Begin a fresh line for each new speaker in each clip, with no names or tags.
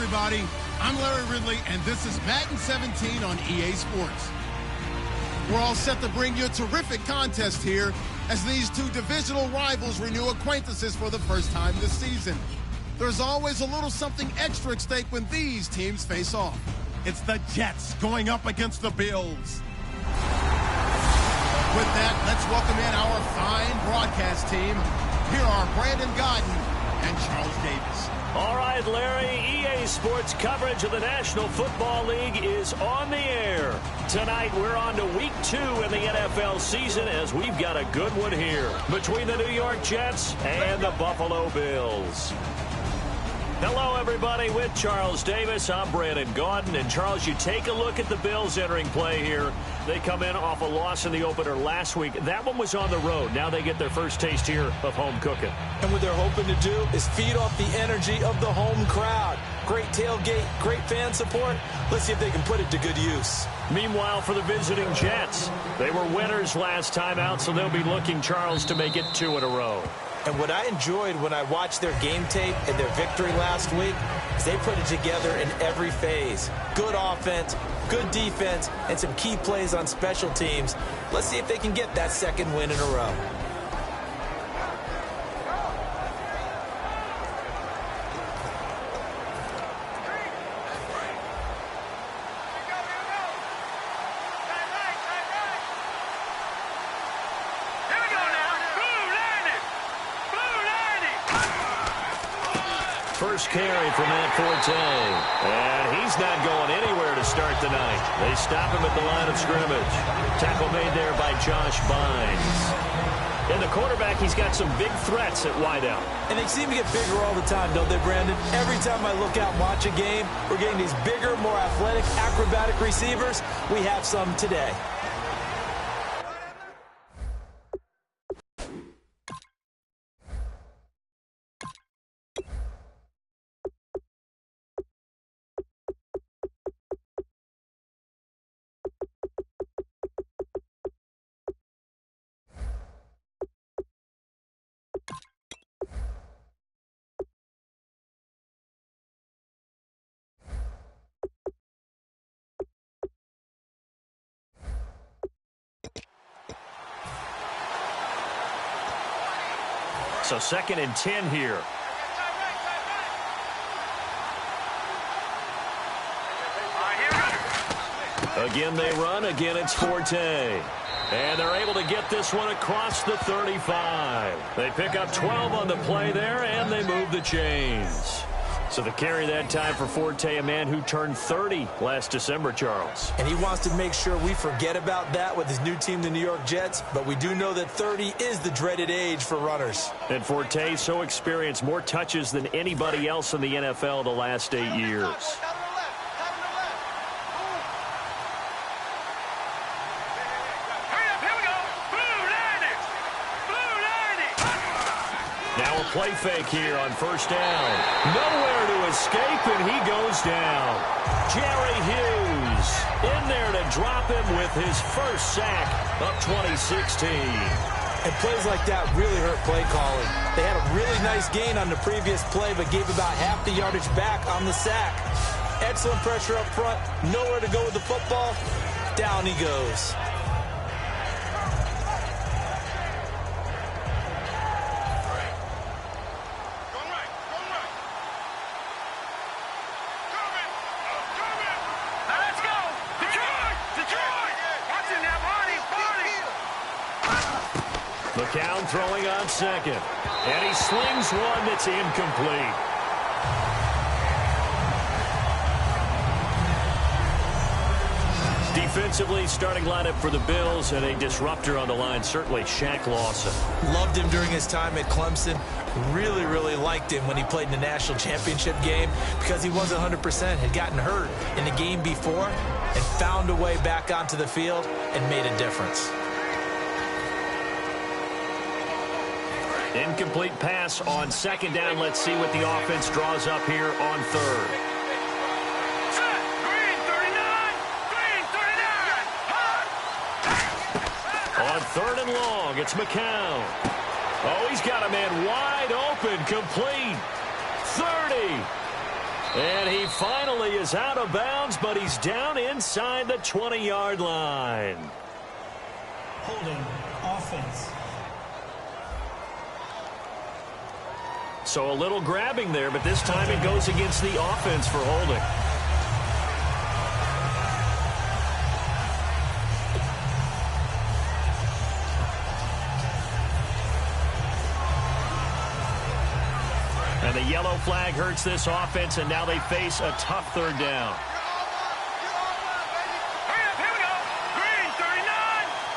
everybody. I'm Larry Ridley, and this is Madden 17 on EA Sports. We're all set to bring you a terrific contest here as these two divisional rivals renew acquaintances for the first time this season. There's always a little something extra at stake when these teams face off.
It's the Jets going up against the Bills.
With that, let's welcome in our fine broadcast team. Here are Brandon Godden and Charles Davis.
All right, Larry, EA Sports coverage of the National Football League is on the air. Tonight, we're on to Week 2 in the NFL season as we've got a good one here between the New York Jets and the Buffalo Bills. Hello, everybody. With Charles Davis, I'm Brandon Gaudin. And, Charles, you take a look at the Bills entering play here. They come in off a loss in the opener last week. That one was on the road. Now they get their first taste here of home cooking.
And what they're hoping to do is feed off the energy of the home crowd. Great tailgate, great fan support. Let's see if they can put it to good use.
Meanwhile, for the visiting Jets, they were winners last time out, so they'll be looking, Charles, to make it 2 in a row.
And what I enjoyed when I watched their game tape and their victory last week is they put it together in every phase. Good offense, good defense, and some key plays on special teams. Let's see if they can get that second win in a row.
First carry from Matt Forte. And he's not going anywhere to start the night. They stop him at the line of scrimmage. Tackle made there by Josh Bynes. And the quarterback, he's got some big threats at wideout.
And they seem to get bigger all the time, don't they, Brandon? Every time I look out and watch a game, we're getting these bigger, more athletic, acrobatic receivers. We have some today.
So 2nd and 10 here. Again they run. Again it's Forte. And they're able to get this one across the 35. They pick up 12 on the play there, and they move the chains. So the carry that time for Forte, a man who turned 30 last December, Charles.
And he wants to make sure we forget about that with his new team, the New York Jets. But we do know that 30 is the dreaded age for runners.
And Forte so experienced, more touches than anybody else in the NFL the last 8 years. Now a play fake here on first down. Nowhere to escape, and he goes down. Jerry Hughes in there to drop him with his first sack of 2016.
And plays like that really hurt play calling. They had a really nice gain on the previous play, but gave about half the yardage back on the sack. Excellent pressure up front. Nowhere to go with the football. Down he goes.
McCown throwing on 2nd. And he slings one that's incomplete. Defensively, starting lineup for the Bills, and a disruptor on the line, certainly Shaq Lawson.
Loved him during his time at Clemson. Really, really liked him when he played in the national championship game because he wasn't 100%, had gotten hurt in the game before, and found a way back onto the field and made a difference.
Incomplete pass on 2nd down. Let's see what the offense draws up here on 3rd. On 3rd and long, it's McCown. Oh, he's got a man wide open, complete. 30. And he finally is out of bounds, but he's down inside the 20-yard line.
Holding offense.
So a little grabbing there, but this time it goes against the offense for holding. And the yellow flag hurts this offense, and now they face a tough third down.
Here we go. Green 39.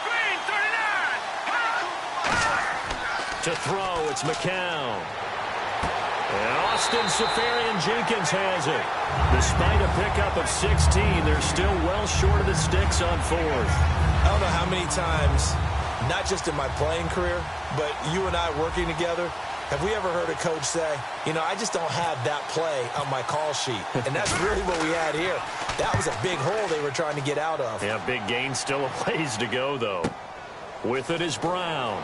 Green 39.
To throw, it's McCown. And Austin Safarian-Jenkins has it. Despite a pickup of 16, they're still well short of the sticks on fourth.
I don't know how many times, not just in my playing career, but you and I working together, have we ever heard a coach say, you know, I just don't have that play on my call sheet? And that's really what we had here. That was a big hole they were trying to get out of.
Yeah, big gain, still a ways to go, though. With it is Brown.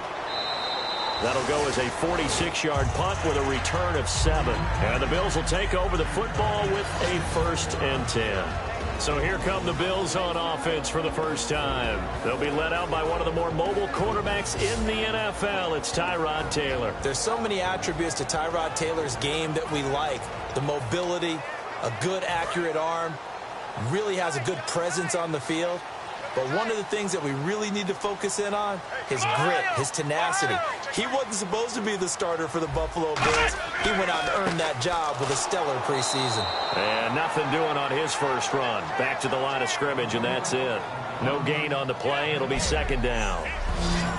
That'll go as a 46-yard punt with a return of 7. And the Bills will take over the football with a 1st and 10. So here come the Bills on offense for the first time. They'll be led out by one of the more mobile quarterbacks in the NFL. It's Tyrod Taylor.
There's so many attributes to Tyrod Taylor's game that we like. The mobility, a good, accurate arm, really has a good presence on the field. But one of the things that we really need to focus in on, his grit, his tenacity. He wasn't supposed to be the starter for the Buffalo Bills. He went out and earned that job with a stellar preseason.
And nothing doing on his first run. Back to the line of scrimmage, and that's it. No gain on the play. It'll be 2nd down.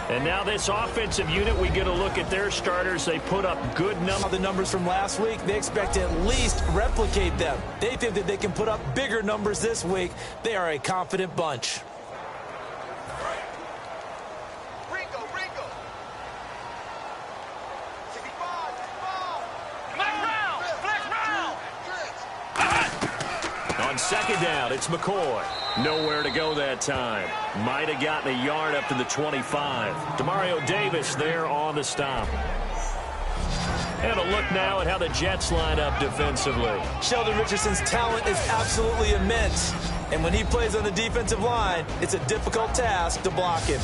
And now this offensive unit, we get a look at their starters. They put up good numbers.
The numbers from last week, they expect to at least replicate them. They think that they can put up bigger numbers this week. They are a confident bunch.
On 2nd down, it's McCoy. Nowhere to go that time. Might have gotten a yard up to the 25. Demario Davis there on the stop. And a look now at how the Jets line up defensively.
Sheldon Richardson's talent is absolutely immense. And when he plays on the defensive line, it's a difficult task to block him.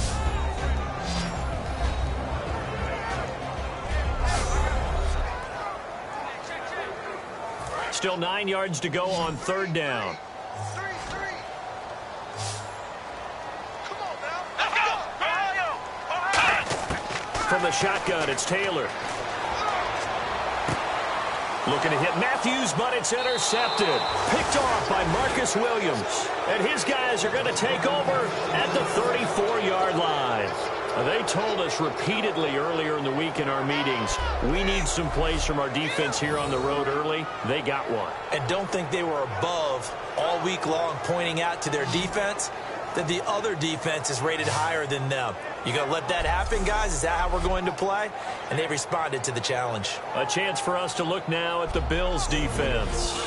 Still 9 yards to go on 3rd down. From the shotgun, it's Taylor. Looking to hit Matthews, but it's intercepted. Picked off by Marcus Williams. And his guys are going to take over at the 34-yard line. They told us repeatedly earlier in the week in our meetings, we need some plays from our defense here on the road early. They got one.
And don't think they were above all week long pointing out to their defense that the other defense is rated higher than them. You going to let that happen, guys? Is that how we're going to play? And they responded to the challenge.
A chance for us to look now at the Bills' defense.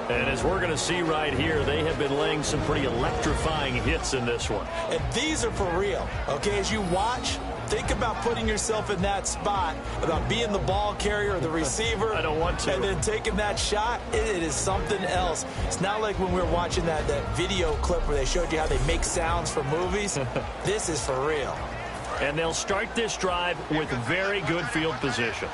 And as we're going to see right here, they have been laying some pretty electrifying hits in this one.
And these are for real, okay? As you watch, think about putting yourself in that spot, about being the ball carrier or the receiver.
I don't want to.
And then taking that shot, it is something else. It's not like when we were watching that video clip where they showed you how they make sounds for movies. This is for real.
And they'll start this drive with very good field position.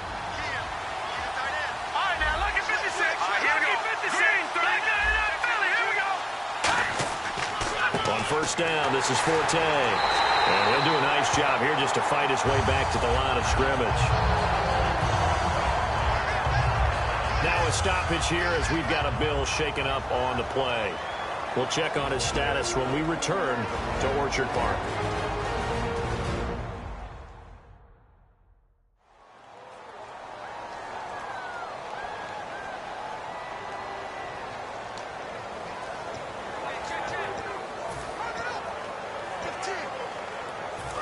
On 1st down, this is Forte. And he'll do a nice job here just to fight his way back to the line of scrimmage. Now a stoppage here as we've got a Bill shaken up on the play. We'll check on his status when we return to Orchard Park.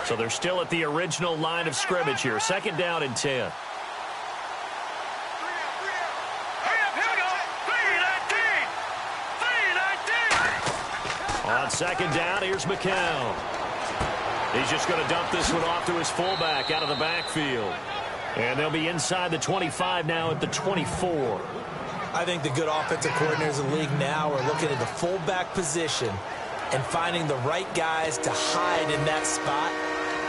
So they're still at the original line of scrimmage here. 2nd down and 10. On 2nd down, here's McCown. He's just going to dump this one off to his fullback out of the backfield. And they'll be inside the 25 now at the 24.
I think the good offensive coordinators in the league now are looking at the fullback position and finding the right guys to hide in that spot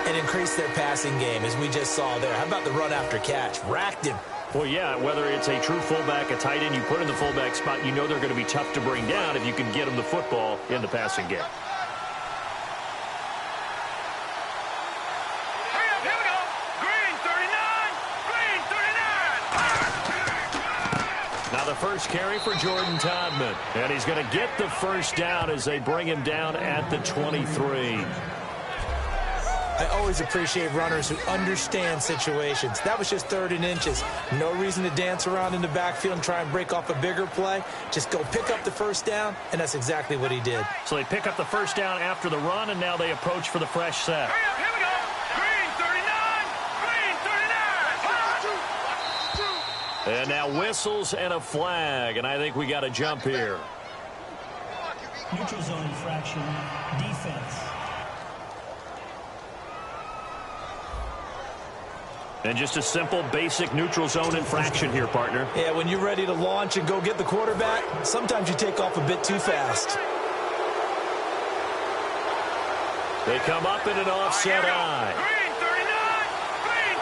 and increase their passing game, as we just saw there. How about the run after catch? Racked him.
Well, yeah, whether it's a true fullback, a tight end, you put in the fullback spot, you know they're going to be tough to bring down if you can get them the football in the passing game.
Here we go. Green 39. Green 39.
Now the first carry for Jordan Todman. And he's going to get the first down as they bring him down at the 23.
I always appreciate runners who understand situations. That was just 3rd and inches. No reason to dance around in the backfield and try and break off a bigger play. Just go pick up the first down, and that's exactly what he did.
So they pick up the first down after the run, and now they approach for the fresh set.
Here we go. Green 39. Green 39.
And now whistles and a flag, and I think we got a jump here.
Neutral zone infraction, defense.
And just a simple, basic neutral zone infraction here, partner.
Yeah, when you're ready to launch and go get the quarterback, sometimes you take off a bit too fast.
They come up in an offset eye.
Green 39. Green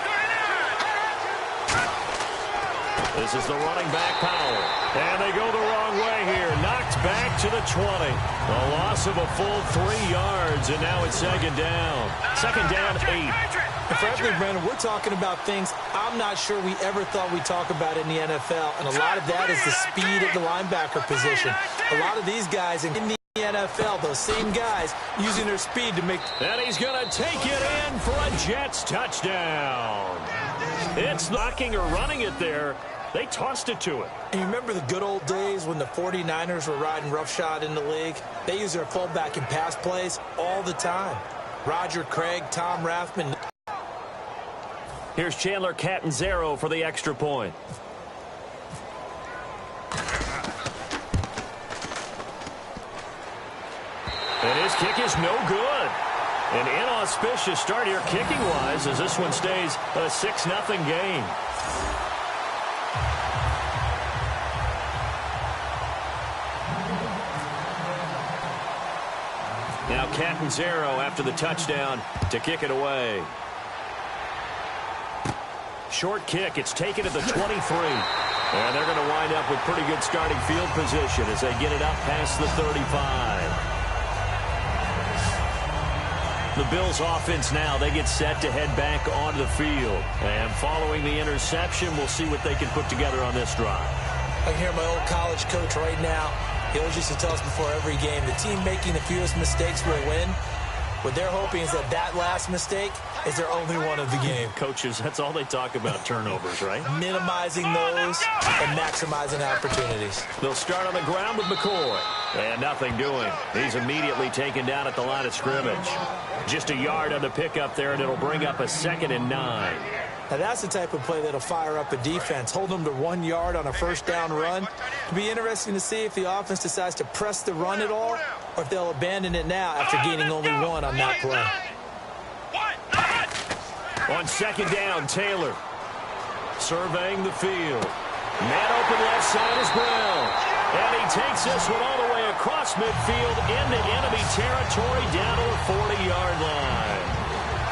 39.
This is the running back Powell. And they go the wrong way here. Knocked back to the 20. A loss of a full 3 yards, and now it's second down. Second down, 8.
And frankly, Brandon, we're talking about things I'm not sure we ever thought we'd talk about in the NFL, and a lot of that is the speed of the linebacker position. A lot of these guys in the NFL, those same guys, using their speed to make...
And he's going to take it in for a Jets touchdown. It's knocking or running it there. They tossed it to it.
And you remember the good old days when the 49ers were riding roughshod in the league? They used their fullback in pass plays all the time. Roger Craig, Tom Rathman...
Here's Chandler Catanzaro for the extra point. And his kick is no good. An inauspicious start here kicking-wise as this one stays a 6-0 game. Now Catanzaro after the touchdown to kick it away. Short kick. It's taken at the 23. And they're going to wind up with pretty good starting field position as they get it up past the 35. The Bills offense now, they get set to head back onto the field. And following the interception, we'll see what they can put together on this drive.
I can hear my old college coach right now. He always used to tell us before every game, the team making the fewest mistakes will win. What they're hoping is that that last mistake is their only one of the game.
Coaches, that's all they talk about, turnovers, right?
Minimizing those and maximizing opportunities.
They'll start on the ground with McCoy. And nothing doing. He's immediately taken down at the line of scrimmage. Just a yard on the pickup there, and it'll bring up a 2nd and 9.
Now that's the type of play that'll fire up a defense. Hold them to 1 yard on a first down run. It'll be interesting to see if the offense decides to press the run at all, or if they'll abandon it now after gaining only 1 on that play.
On 2nd down, Taylor surveying the field. Man open left side is Brown. And he takes this one all the way across midfield into enemy territory down to the 40-yard line.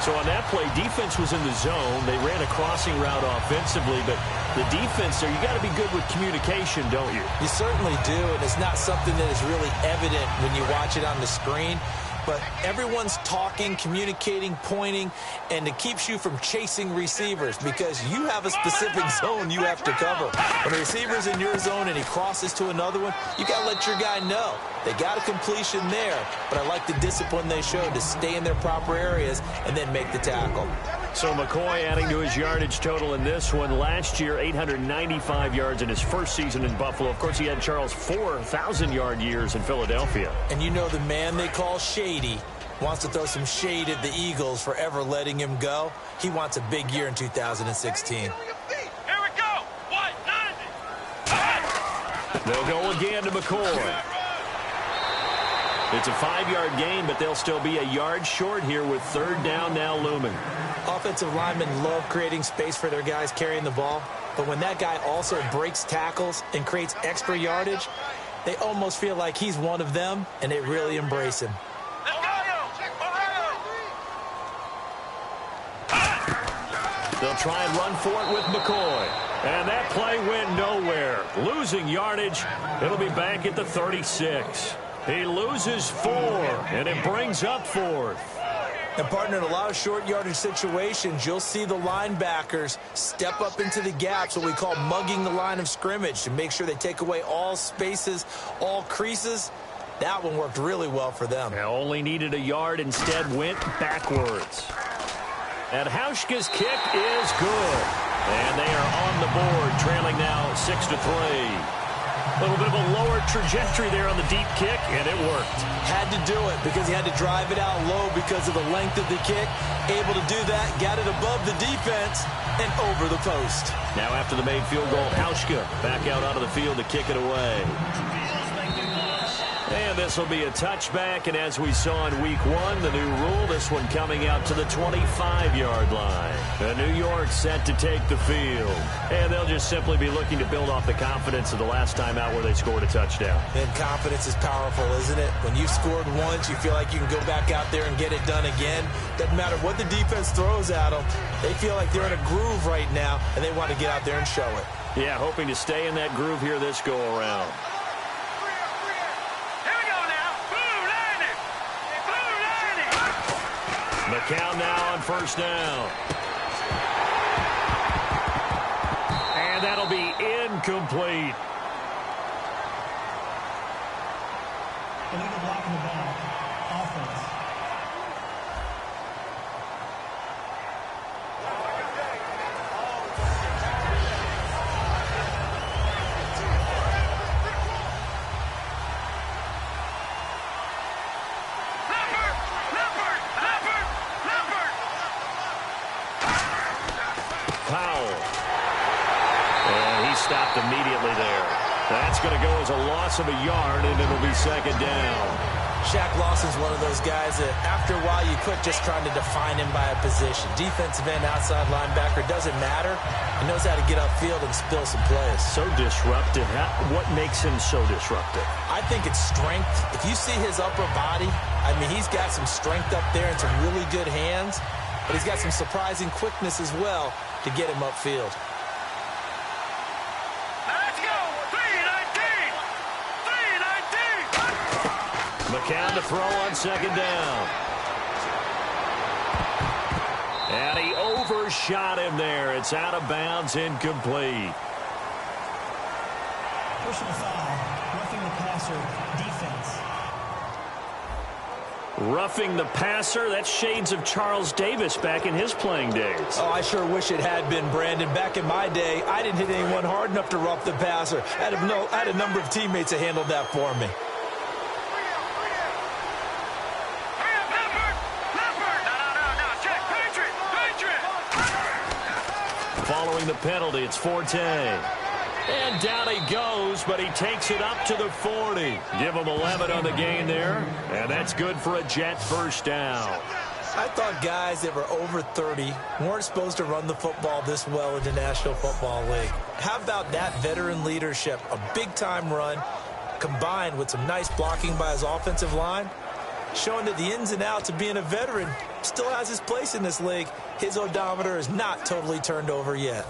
So on that play, defense was in the zone. They ran a crossing route offensively, but the defense there, you got to be good with communication, don't you?
You certainly do, and it's not something that is really evident when you watch it on the screen. But everyone's talking, communicating, pointing, and it keeps you from chasing receivers because you have a specific zone you have to cover. When a receiver's in your zone and he crosses to another one, you got to let your guy know. They got a completion there, but I like the discipline they showed to stay in their proper areas and then make the tackle.
So McCoy adding to his yardage total in this one. Last year, 895 yards in his first season in Buffalo. Of course, he had Charles 4,000-yard years in Philadelphia.
And you know the man they call Shady wants to throw some shade at the Eagles for ever letting him go. He wants a big year in 2016.
Here we go. 190.
They'll go again to McCoy. It's a 5-yard gain, but they'll still be a yard short here with third down now looming.
Offensive linemen love creating space for their guys carrying the ball, but when that guy also breaks tackles and creates extra yardage, they almost feel like he's one of them, and they really embrace him.
They'll try and run for it with McCoy. And that play went nowhere. Losing yardage. It'll be back at the 36. He loses 4, and it brings up 4th.
And, partner, in a lot of short yardage situations, you'll see the linebackers step up into the gaps, what we call mugging the line of scrimmage, to make sure they take away all spaces, all creases. That one worked really well for them.
Now only needed a yard, instead went backwards. And Hauschka's kick is good. And they are on the board, trailing now 6-3. A little bit of a lower trajectory there on the deep kick, and it worked.
Had to do it because he had to drive it out low because of the length of the kick. Able to do that, got it above the defense and over the post.
Now after the made field goal, Hauschka back out onto the field to kick it away. And this will be a touchback, and as we saw in week 1, the new rule, this one coming out to the 25-yard line. The New York set to take the field. And they'll just simply be looking to build off the confidence of the last time out where they scored a touchdown.
And confidence is powerful, isn't it? When you've scored once, you feel like you can go back out there and get it done again. Doesn't matter what the defense throws at them. They feel like they're in a groove right now, and they want to get out there and show it.
Yeah, hoping to stay in that groove here this go-around. McCown now on first down. And that'll be incomplete.
Illegal block in the back. Offense.
Stopped immediately there. That's going to go as a loss of a yard, and it'll be second down.
Shaq Lawson's one of those guys that after a while you quit just trying to define him by a position. Defensive end, outside linebacker, doesn't matter. He knows how to get upfield and spill some plays.
So disruptive. What makes him so disruptive?
I think it's strength. If you see his upper body, I mean, he's got some strength up there and some really good hands, but he's got some surprising quickness as well to get him upfield.
McCown to throw on second down. And he overshot him there. It's out of bounds, incomplete.
Personal foul, roughing the passer, defense.
Roughing the passer, that's shades of Charles Davis back in his playing days.
Oh, I sure wish it had been, Brandon. Back in my day, I didn't hit anyone hard enough to rough the passer. I had a number of teammates that handled that for me.
Following the penalty, it's Forte. And down he goes, but he takes it up to the 40. Give him 11 on the gain there, and that's good for a Jet first down.
I thought guys that were over 30 weren't supposed to run the football this well in the National Football League. How about that veteran leadership? A big-time run combined with some nice blocking by his offensive line, showing that the ins and outs of being a veteran still has his place in this league. His odometer is not totally turned over yet.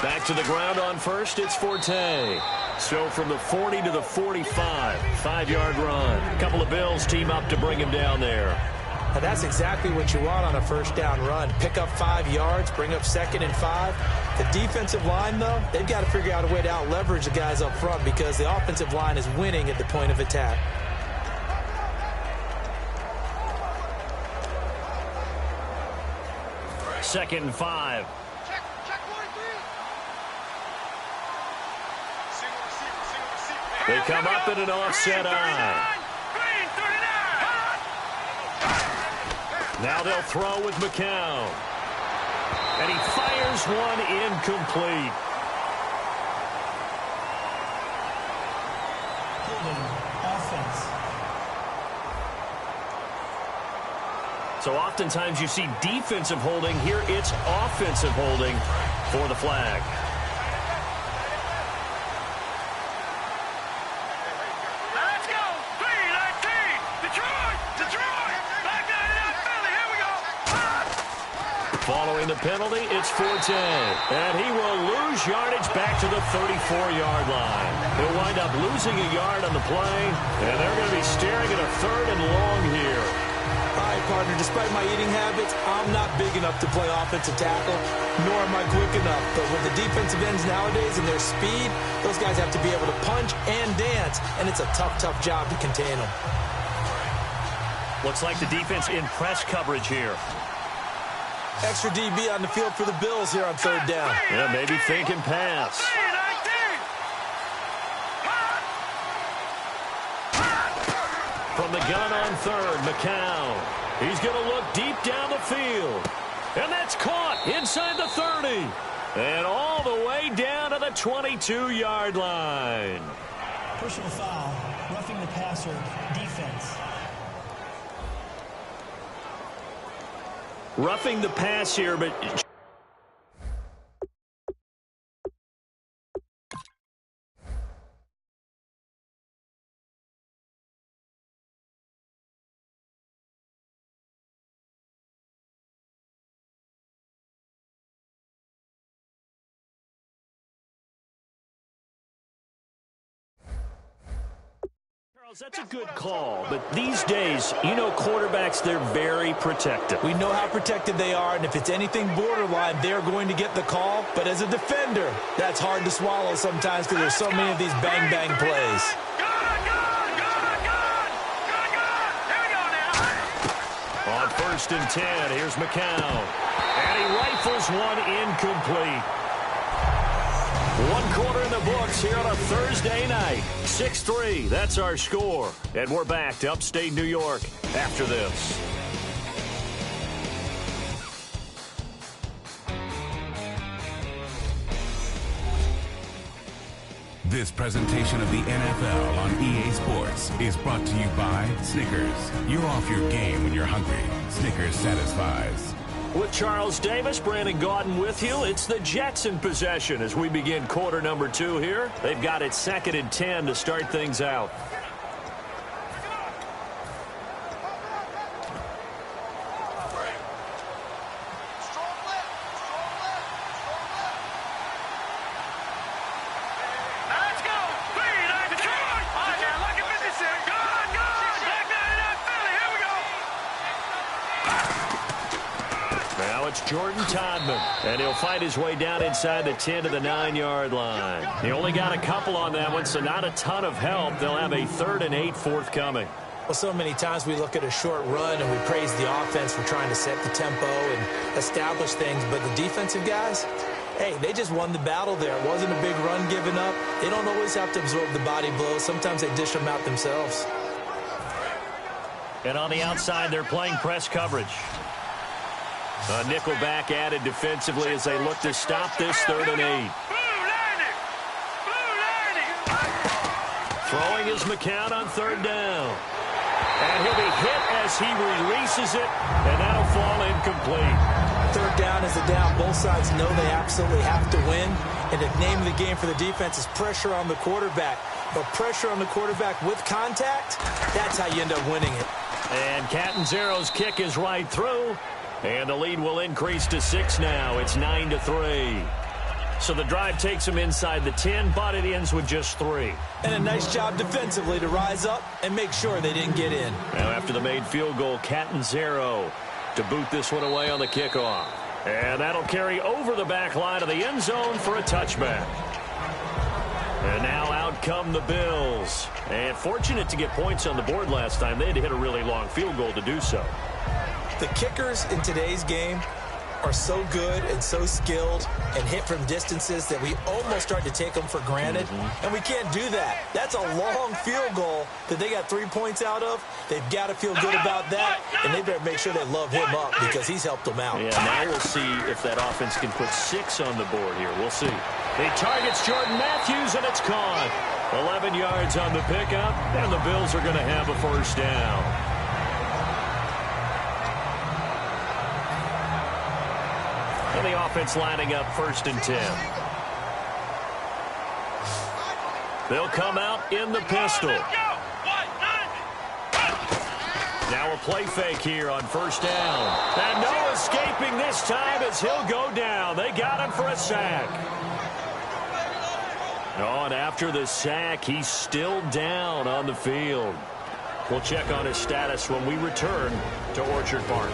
Back to the ground on first, it's Forte. So from the 40 to the 45, 5-yard run. A couple of Bills team up to bring him down there.
And that's exactly what you want on a first down run. Pick up 5 yards, bring up 2nd and 5. The defensive line, though, they've got to figure out a way to out-leverage the guys up front because the offensive line is winning at the point of attack.
Second and 5. They come up in an offset eye. Now they'll throw with McCown. And he fires one incomplete.
Holding, offense.
So oftentimes you see defensive holding. Here it's offensive holding for the flag.
Let's go. 3-19. Detroit. Back down it up, Philly. Here we go.
Following the penalty, it's Forte. And he will lose yardage back to the 34-yard line. He'll wind up losing a yard on the play. And they're going to be staring at a 3rd and long here.
All right, partner, despite my eating habits, I'm not big enough to play offensive tackle, nor am I quick enough. But with the defensive ends nowadays and their speed, those guys have to be able to punch and dance, and it's a tough job to contain them.
Looks like the defense in press coverage here.
Extra DB on the field for the Bills here on 3rd down.
Yeah, maybe thinking pass.
3-19.
From the gun on 3rd, McCown. He's going to look deep down the field. And that's caught inside the 30. And all the way down to the 22-yard line.
Personal foul, roughing the passer, defense.
Roughing the pass here, but... That's a good call, but these days, you know, quarterbacks, they're very protective.
We know how protected they are, and if it's anything borderline, they're going to get the call. But as a defender, that's hard to swallow sometimes because there's so many of these bang-bang plays.
On 1st and 10, here's McCown. And he rifles one incomplete. 1 quarter in the books here on a Thursday night. 6-3, that's our score. And we're back to upstate New York after this.
This presentation of the NFL on EA Sports is brought to you by Snickers. You're off your game when you're hungry. Snickers satisfies.
With Charles Davis, Brandon Gaudin with you. It's the Jets in possession as we begin quarter number 2 here. They've got it 2nd and 10 to start things out.
Let's go. 3-19. Detroit. Oh, yeah, lucky 56. Good. Back down it up, Philly. Here we go.
Now it's Jordan Todman, and he'll fight his way down inside the 10 to the 9-yard line. He only got a couple on that one, so not a ton of help. They'll have a 3rd and 8 forthcoming.
Well, so many times we look at a short run and we praise the offense for trying to set the tempo and establish things, but the defensive guys, hey, they just won the battle there. It wasn't a big run given up. They don't always have to absorb the body blows. Sometimes they dish them out themselves.
And on the outside, they're playing press coverage. A nickel back added defensively as they look to stop this 3rd and 8. Throwing is McCown on 3rd down. And he'll be hit as he releases it, and that'll fall incomplete.
3rd down is a down. Both sides know they absolutely have to win. And the name of the game for the defense is pressure on the quarterback. But pressure on the quarterback with contact, that's how you end up winning it.
And Catanzaro's kick is right through. And the lead will increase to 6 now. It's 9-3. So the drive takes them inside the 10, but it ends with just 3.
And a nice job defensively to rise up and make sure they didn't get in.
Now after the made field goal, Catanzaro to boot this one away on the kickoff. And that'll carry over the back line of the end zone for a touchback. And now out come the Bills. And fortunate to get points on the board last time. They had to hit a really long field goal to do so.
The kickers in today's game, are so good and so skilled and hit from distances that we almost start to take them for granted, and we can't do that. That's a long field goal that they got 3 points out of. They've got to feel good about that, and they better make sure they love him up because he's helped them out.
Yeah, now we'll see if that offense can put 6 on the board here. We'll see. He targets Jordan Matthews, and it's caught. 11 yards on the pickup, and the Bills are going to have a first down. And the offense lining up 1st and 10. They'll come out in the pistol. Now a play fake here on 1st down. And no escaping this time as he'll go down. They got him for a sack. Oh, and after the sack, he's still down on the field. We'll check on his status when we return to Orchard Park.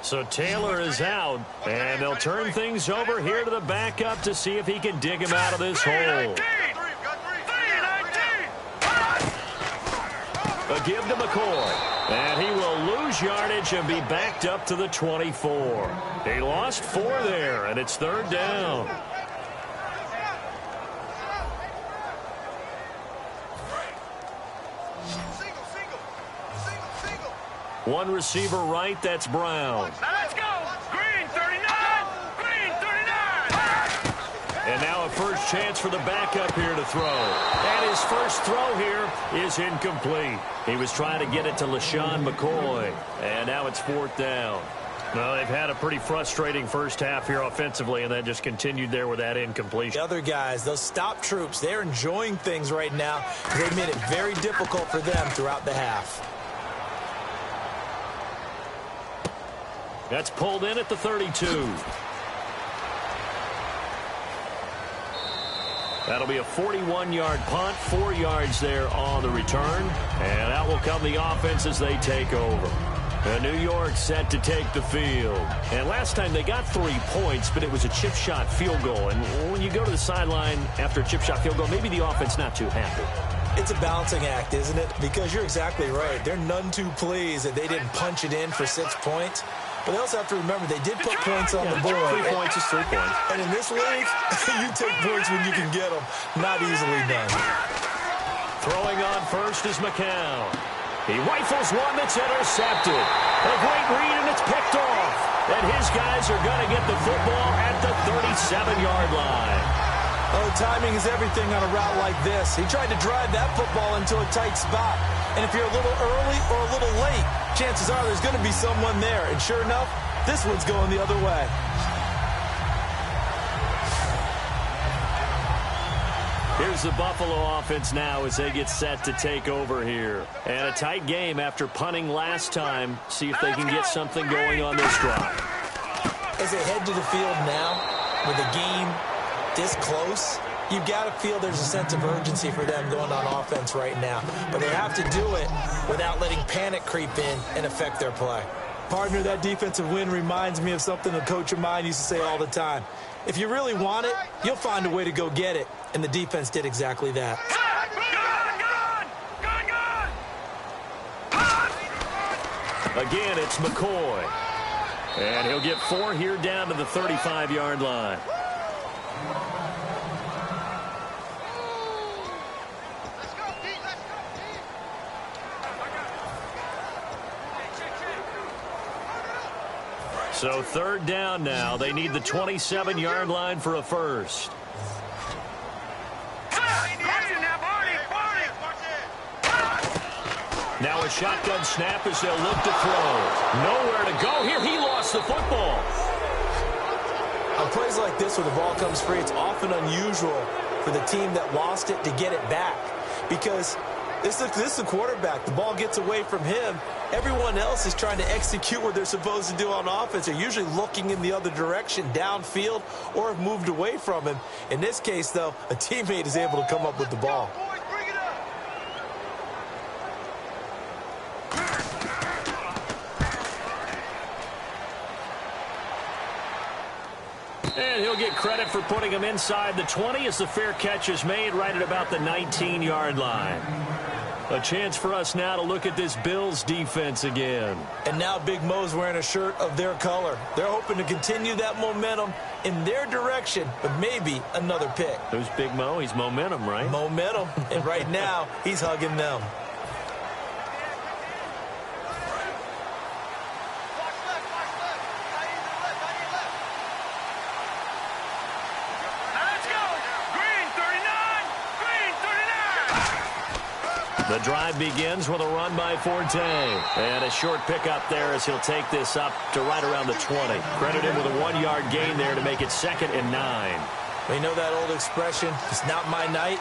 So Taylor is out, and they'll turn things over here to the backup to see if he can dig him out of this hole. A give to McCoy, and he will lose yardage and be backed up to the 24. He lost 4 there, and it's 3rd down. One receiver right, that's Brown.
Now let's go. Green 39. Green 39.
And now a first chance for the backup here to throw. And his first throw here is incomplete. He was trying to get it to LaShawn McCoy. And now it's 4th down. Well, they've had a pretty frustrating first half here offensively, and then just continued there with that incompletion.
The other guys, those stop troops, they're enjoying things right now. They've made it very difficult for them throughout the half.
That's pulled in at the 32. That'll be a 41-yard punt, 4 yards there on the return. And out will come the offense as they take over. And New York set to take the field. And last time they got 3 points, but it was a chip shot field goal. And when you go to the sideline after a chip shot field goal, maybe the offense not too happy.
It's a balancing act, isn't it? Because you're exactly right. They're none too pleased that they didn't punch it in for 6 points. But they also have to remember they did put points on the board.
3 points is 3 points.
And in this league, you take points when you can get them. Not easily done.
Throwing on first is McCown. He rifles one that's intercepted. A great read, and it's picked off. And his guys are going to get the football at the 37-yard line.
Oh, timing is everything on a route like this. He tried to drive that football into a tight spot. And if you're a little early or a little late, chances are there's going to be someone there. And sure enough, this one's going the other way.
Here's the Buffalo offense now as they get set to take over here. And a tight game after punting last time. See if they can get something going on this drive.
As they head to the field now, with the game this close, you've got to feel there's a sense of urgency for them going on offense right now. But they have to do it without letting panic creep in and affect their play. Partner, that defensive win reminds me of something a coach of mine used to say all the time. If you really want it, you'll find a way to go get it. And the defense did exactly that.
Again, it's McCoy. And he'll get 4 here down to the 35-yard line. So 3rd down now. They need the 27-yard line for a first. Now a shotgun snap as they'll look to throw. Nowhere to go here. He lost the football.
On plays like this where the ball comes free, it's often unusual for the team that lost it to get it back. Because this is the quarterback. The ball gets away from him. Everyone else is trying to execute what they're supposed to do on offense. They're usually looking in the other direction, downfield, or have moved away from him. In this case, though, a teammate is able to come up with the ball.
And he'll get credit for putting him inside the 20 as the fair catch is made right at about the 19-yard line. A chance for us now to look at this Bills defense again.
And now Big Mo's wearing a shirt of their color. They're hoping to continue that momentum in their direction, but maybe another pick.
Who's Big Mo? He's momentum, right?
Momentum. And right now, he's hugging them.
The drive begins with a run by Forte. And a short pickup there as he'll take this up to right around the 20. Credit him with a 1-yard gain there to make it 2nd and 9.
We know that old expression, it's not my night.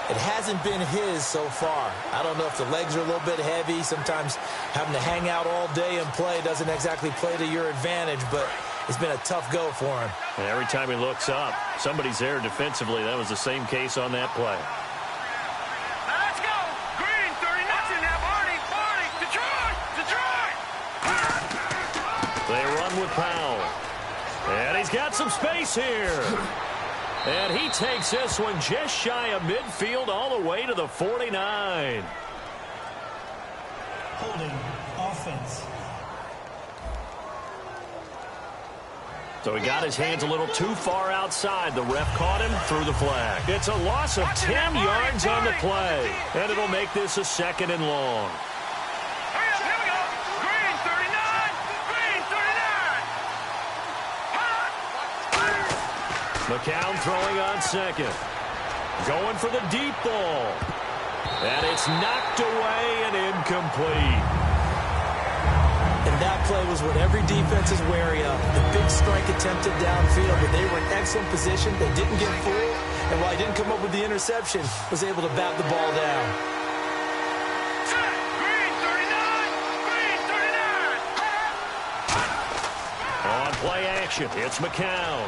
It hasn't been his so far. I don't know if the legs are a little bit heavy. Sometimes having to hang out all day and play doesn't exactly play to your advantage, but it's been a tough go for him.
And every time he looks up, somebody's there defensively. That was the same case on that play. They run with Powell. And he's got some space here. And he takes this one just shy of midfield all the way to the 49.
Holding offense.
So he got his hands a little too far outside. The ref caught him, threw the flag. It's a loss of 10 yards on the play. And it'll make this a 2nd and long.
Here we go. Green 39. Green 39.
McCown throwing on 2nd. Going for the deep ball. And it's knocked away and incomplete.
And that play was what every defense is wary of. The big strike attempted downfield, but they were in excellent position. They didn't get fooled. And while he didn't come up with the interception, was able to bat the ball down.
Green 39. Green 39.
On play action, it's McCown.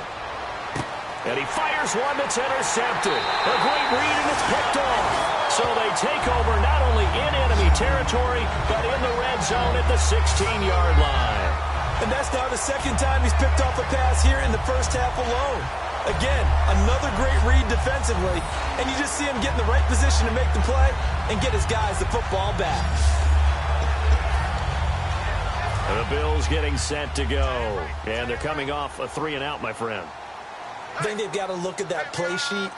And he fires one that's intercepted. A great read, and it's picked off. So they take over not only in enemy territory, but in the red zone at the 16-yard line.
And that's now the 2nd time he's picked off a pass here in the first half alone. Again, another great read defensively, and you just see him get in the right position to make the play and get his guys the football back.
And the Bills getting set to go. And they're coming off a 3-and-out, my friend.
I think they've got to look at that play sheet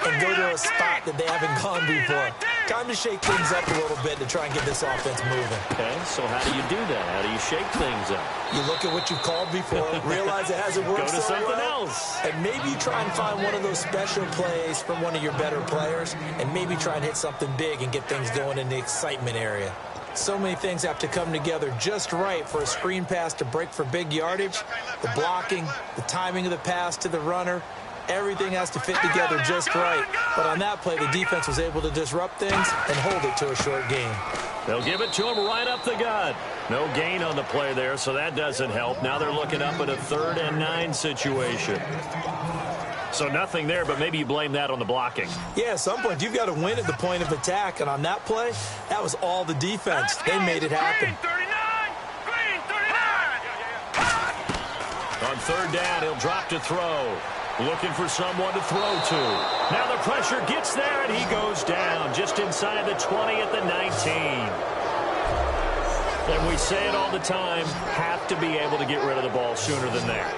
and go to a spot that they haven't gone before. Time to shake things up a little bit to try and get this offense moving.
Okay, so how do you do that? How do you shake things up?
You look at what you've called before, realize it hasn't worked
Go to
so
something
well,
else.
and maybe you try and find one of those special plays from one of your better players, and maybe try and hit something big and get things going in the excitement area. So many things have to come together just right for a screen pass to break for big yardage. The blocking, the timing of the pass to the runner, everything has to fit together just right. But on that play, the defense was able to disrupt things and hold it to a short gain.
They'll give it to him right up the gut. No gain on the play there, so that doesn't help. Now they're looking up at a 3rd and 9 situation. So nothing there, but maybe you blame that on the blocking.
Yeah, at some point, you've got to win at the point of attack. And on that play, that was all the defense. They made it happen.
Green 39.
On 3rd down, he'll drop to throw. Looking for someone to throw to. Now the pressure gets there, and he goes down just inside the 20 at the 19. And we say it all the time, have to be able to get rid of the ball sooner than that.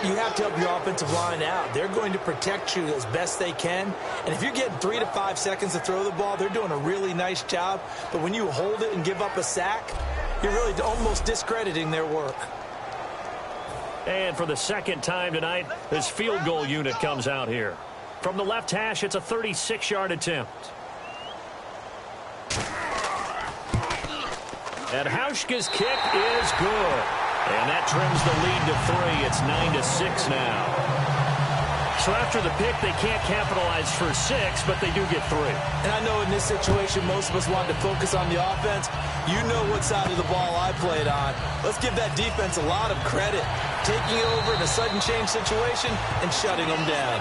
You have to help your offensive line out. They're going to protect you as best they can. And if you're getting 3 to 5 seconds to throw the ball, they're doing a really nice job. But when you hold it and give up a sack, you're really almost discrediting their work.
And for the 2nd time tonight, this field goal unit comes out here. From the left hash, it's a 36-yard attempt. And Hauschka's kick is good. And that trims the lead to 3. It's 9-6 now. So after the pick, they can't capitalize for 6, but they do get 3.
And I know in this situation, most of us want to focus on the offense. You know what side of the ball I played on. Let's give that defense a lot of credit. Taking over in a sudden change situation and shutting them down.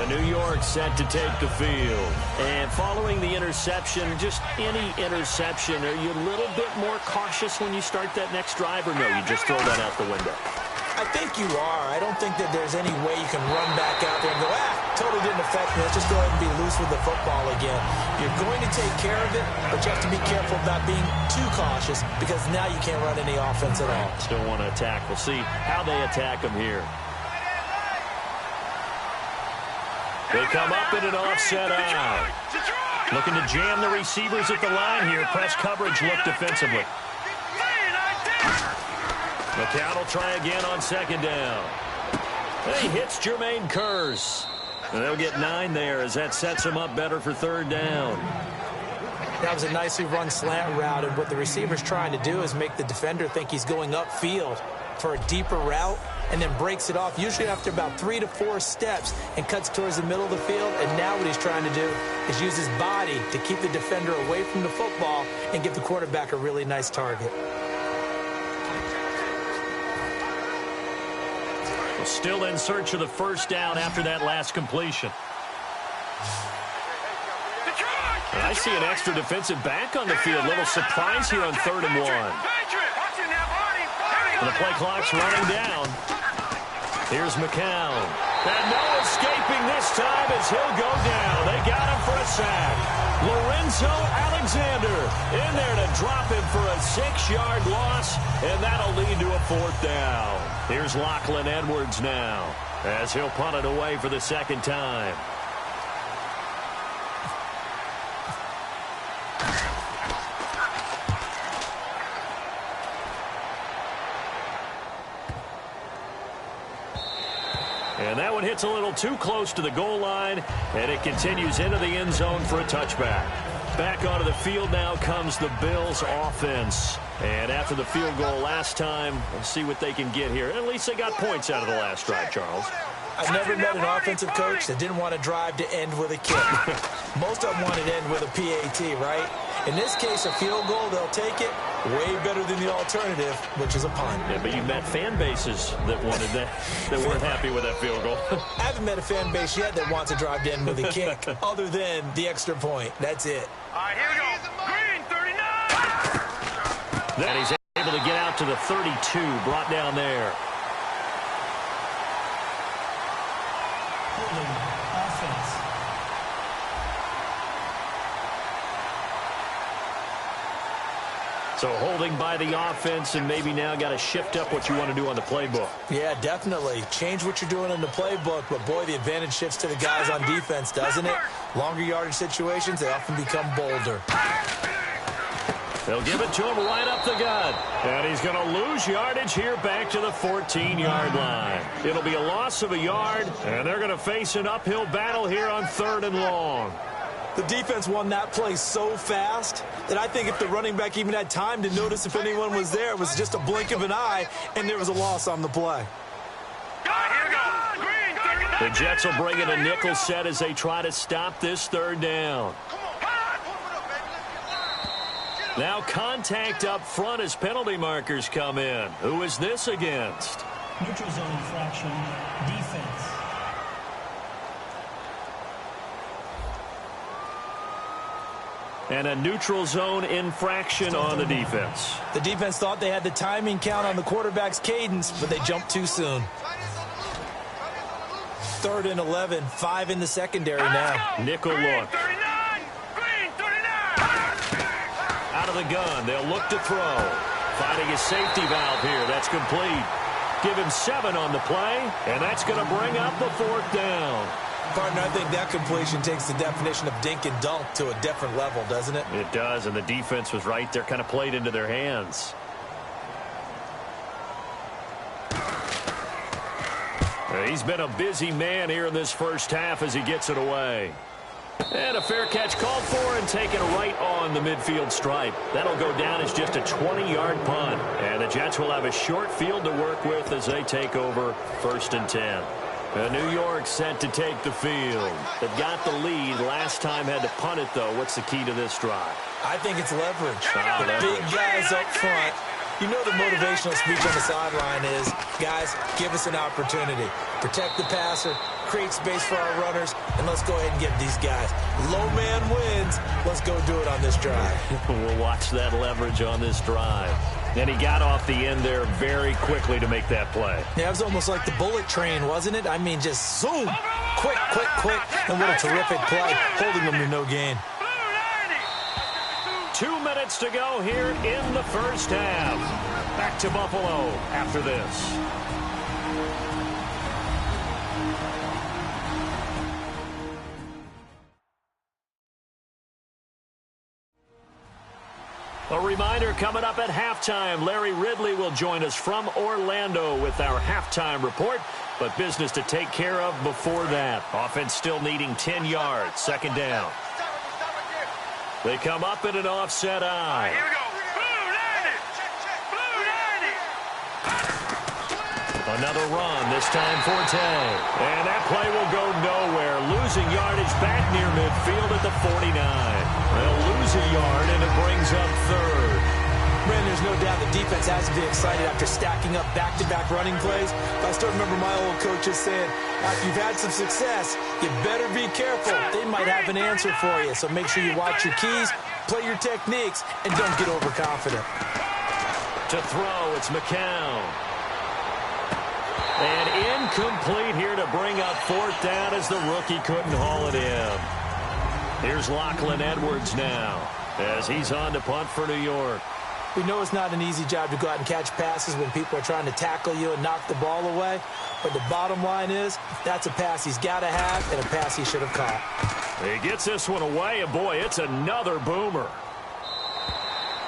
New York set to take the field. And following the interception, just any interception, are you a little bit more cautious when you start that next drive, or no, you just throw that out the window?
I think you are. I don't think that there's any way you can run back out there and go, totally didn't affect me. Let's just go ahead and be loose with the football again. You're going to take care of it, but you have to be careful about being too cautious because now you can't run any offense at all.
Still want to attack. We'll see how they attack them here. They come up in an offset out. Looking to jam the receivers at the line here. Press coverage look defensively. McCown will try again on 2nd down. And he hits Jermaine Kearse. And they'll get 9 there as that sets him up better for 3rd down.
That was a nicely run slant route, and what the receiver's trying to do is make the defender think he's going upfield for a deeper route, and then breaks it off, usually after about 3 to 4 steps, and cuts towards the middle of the field. And now what he's trying to do is use his body to keep the defender away from the football and give the quarterback a really nice target.
Still in search of the 1st down after that last completion. I see an extra defensive back on the field. Little surprise here on 3rd and 1. And the play clock's running down. Here's McCown. And no escaping this time as he'll go down. They got him for a sack. Lorenzo Alexander in there to drop him for a 6-yard loss, and that'll lead to a 4th down. Here's Lachlan Edwards now as he'll punt it away for the 2nd time. And that one hits a little too close to the goal line, and it continues into the end zone for a touchback. Back onto the field now comes the Bills offense. And after the field goal last time, let's see what they can get here. At least they got points out of the last drive, Charles.
I've never met an offensive coach that didn't want to drive to end with a kick. Most of them want to end with a PAT, right? In this case, a field goal, they'll take it. Way better than the alternative, which is a punt.
Yeah, but you met fan bases that wanted that weren't happy with that field goal.
I haven't met a fan base yet that wants to drive to end with a kick, other than the extra point. That's it.
All right, here we go. Green, 39.
Then he's able to get out to the 32, brought down there.
Holding offense.
So holding by the offense, and maybe now got to shift up what you want to do on the playbook.
Yeah, definitely. Change what you're doing in the playbook, but boy, the advantage shifts to the guys on defense, doesn't it? Longer yardage situations, they often become bolder.
They'll give it to him right up the gut. And he's going to lose yardage here back to the 14-yard line. It'll be a loss of a yard, and they're going to face an uphill battle here on 3rd and long.
The defense won that play so fast that I think if the running back even had time to notice if anyone was there, it was just a blink of an eye, and there was a loss on the play.
The Jets will bring in a nickel set as they try to stop this 3rd down. Now contact up front as penalty markers come in. Who is this against?
Neutral zone infraction, defense.
And a neutral zone infraction on the defense.
The defense thought they had the timing count on the quarterback's cadence, but they jumped too soon. 3rd and 11, 5 in the secondary now.
Nickel look. Out of the gun, they'll look to throw. Finding his safety valve here, that's complete. Give him 7 on the play, and that's going to bring up the 4th down.
Partner, I think that completion takes the definition of dink and dunk to a different level, doesn't it?
It does, and the defense was right there, kind of played into their hands. He's been a busy man here in this first half as he gets it away. And a fair catch called for and taken right on the midfield stripe. That'll go down as just a 20-yard punt. And the Jets will have a short field to work with as they take over 1st and 10. New York set to take the field. They've got the lead. Last time had to punt it, though. What's the key to this drive?
I think it's leverage. The big guys up front. You know the motivational speech on the sideline is, guys, give us an opportunity. Protect the passer, create space for our runners, and let's go ahead and give these guys. Low man wins. Let's go do it on this drive.
We'll watch that leverage on this drive. And he got off the end there very quickly to make that play.
Yeah, it was almost like the bullet train, wasn't it? I mean, just zoom. Quick, quick, quick. And what a terrific play, holding them to no gain.
2 minutes to go here in the first half. Back to Buffalo after this. A reminder coming up at halftime, Larry Ridley will join us from Orlando with our halftime report, but business to take care of before that. Offense still needing 10 yards, 2nd down. They come up in an offset eye.
Here we go. Blue 90.
Another run, this time Forte. And that play will go nowhere. Losing yardage back near midfield at the 49. They'll lose a yard, and it brings up 3rd.
Brandon, there's no doubt the defense has to be excited after stacking up back-to-back running plays. But I still remember my old coaches saying, after you've had some success, you better be careful. They might have an answer for you. So make sure you watch your keys, play your techniques, and don't get overconfident.
To throw, it's McCown. And incomplete here to bring up fourth down as the rookie couldn't haul it in. Here's Lachlan Edwards now as he's on to punt for New York.
We know it's not an easy job to go out and catch passes when people are trying to tackle you and knock the ball away. But the bottom line is, that's a pass he's got to have and a pass he should have caught.
He gets this one away, and boy, it's another boomer.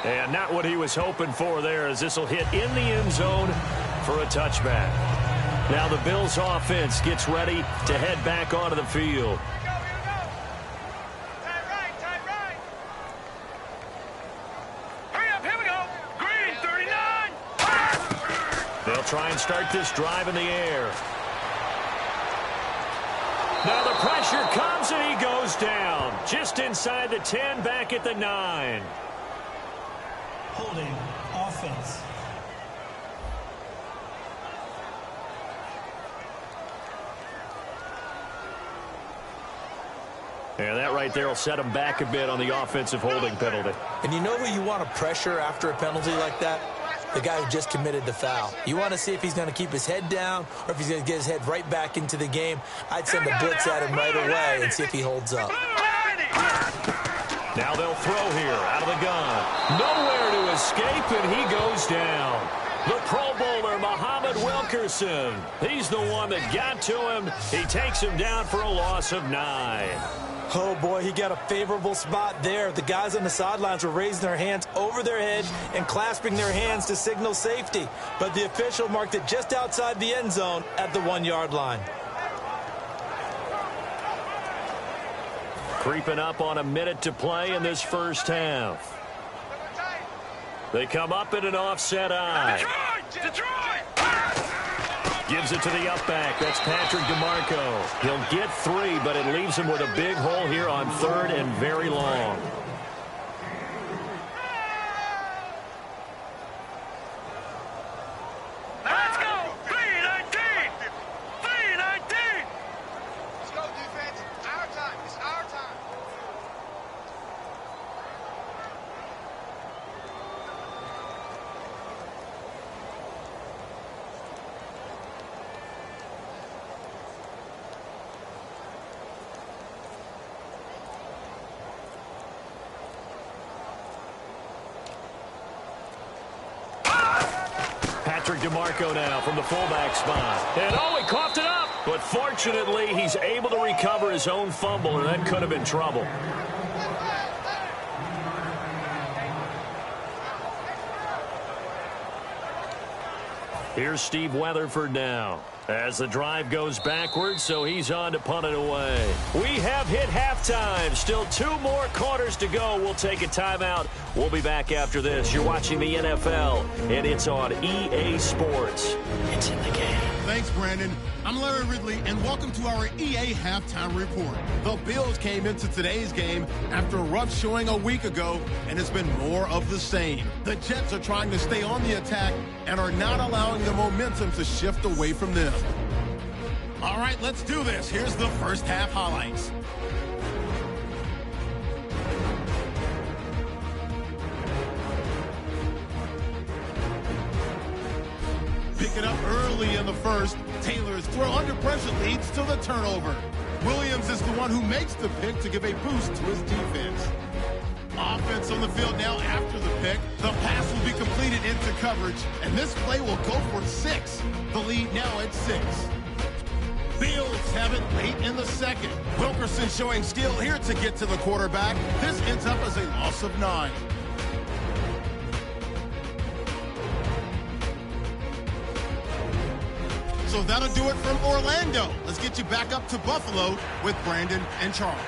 And not what he was hoping for there, as this will hit in the end zone for a touchback. Now the Bills offense gets ready to head back onto the field. They'll try and start this drive in the air. Now the pressure comes and he goes down. Just inside the 10, back at the 9.
Holding offense.
And that right there will set him back a bit on the offensive holding penalty.
And you know who you want to pressure after a penalty like that? The guy who just committed the foul. You want to see if he's going to keep his head down or if he's going to get his head right back into the game. I'd send a blitz at him right away and see if he holds up.
Now they'll throw here out of the gun. Nowhere to escape, and he goes down. The Pro Bowler, Muhammad Wilkerson. He's the one that got to him. He takes him down for a loss of 9.
Oh, boy, he got a favorable spot there. The guys on the sidelines were raising their hands over their head and clasping their hands to signal safety. But the official marked it just outside the end zone at the 1-yard line.
Creeping up on a minute to play in this first half. They come up in an offset eye.
Detroit!
Gives it to the up back. That's Patrick DeMarco. He'll get 3, but it leaves him with a big hole here on 3rd and very long.
Let's go! 3-19! 3-19!
Let's go, defense. It's our time. It's our time.
Patrick DeMarco now from the fullback spot. And oh, he coughed it up. But fortunately, he's able to recover his own fumble, and that could have been trouble. Here's Steve Weatherford now as the drive goes backwards, so he's on to punt it away. We have hit halftime. Still 2 more quarters to go. We'll take a timeout. We'll be back after this. You're watching the NFL, and it's on EA Sports. It's in the game.
Thanks, Brandon. I'm Larry Ridley, and welcome to our EA Halftime Report. The Bills came into today's game after a rough showing a week ago, and it's been more of the same. The Jets are trying to stay on the attack and are not allowing the momentum to shift away from them. All right, let's do this. Here's the first half highlights. Pick it up early in the first. Taylor's throw under pressure leads to the turnover. Williams is the one who makes the pick to give a boost to his defense. Offense on the field now after the pick. The pass will be completed into coverage, and this play will go for 6. The lead now at 6. Bills have it late in the second. Wilkerson showing skill here to get to the quarterback. This ends up as a loss of 9. So that'll do it from Orlando. Let's get you back up to Buffalo with Brandon and Charles.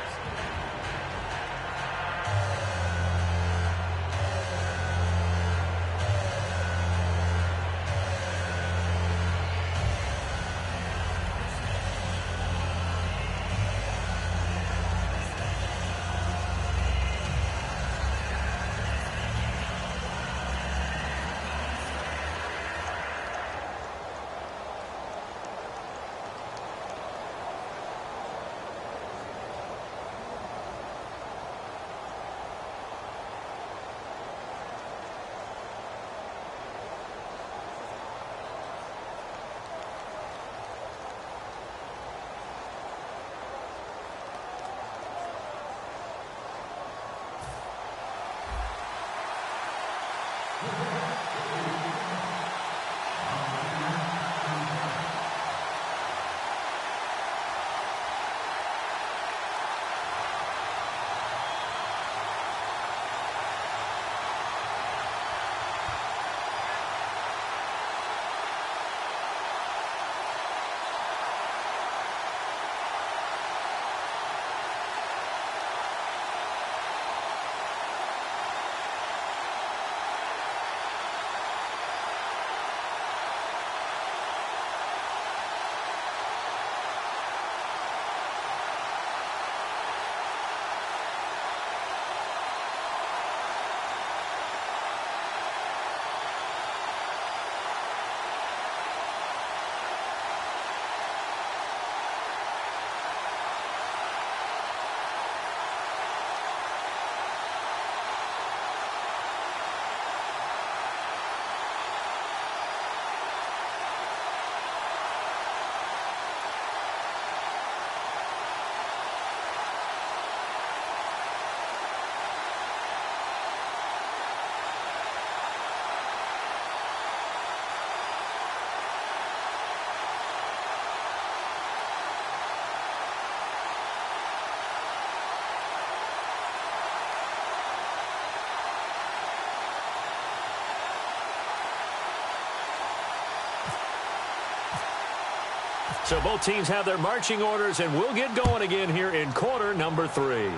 So both teams have their marching orders, and we'll get going again here in quarter number 3.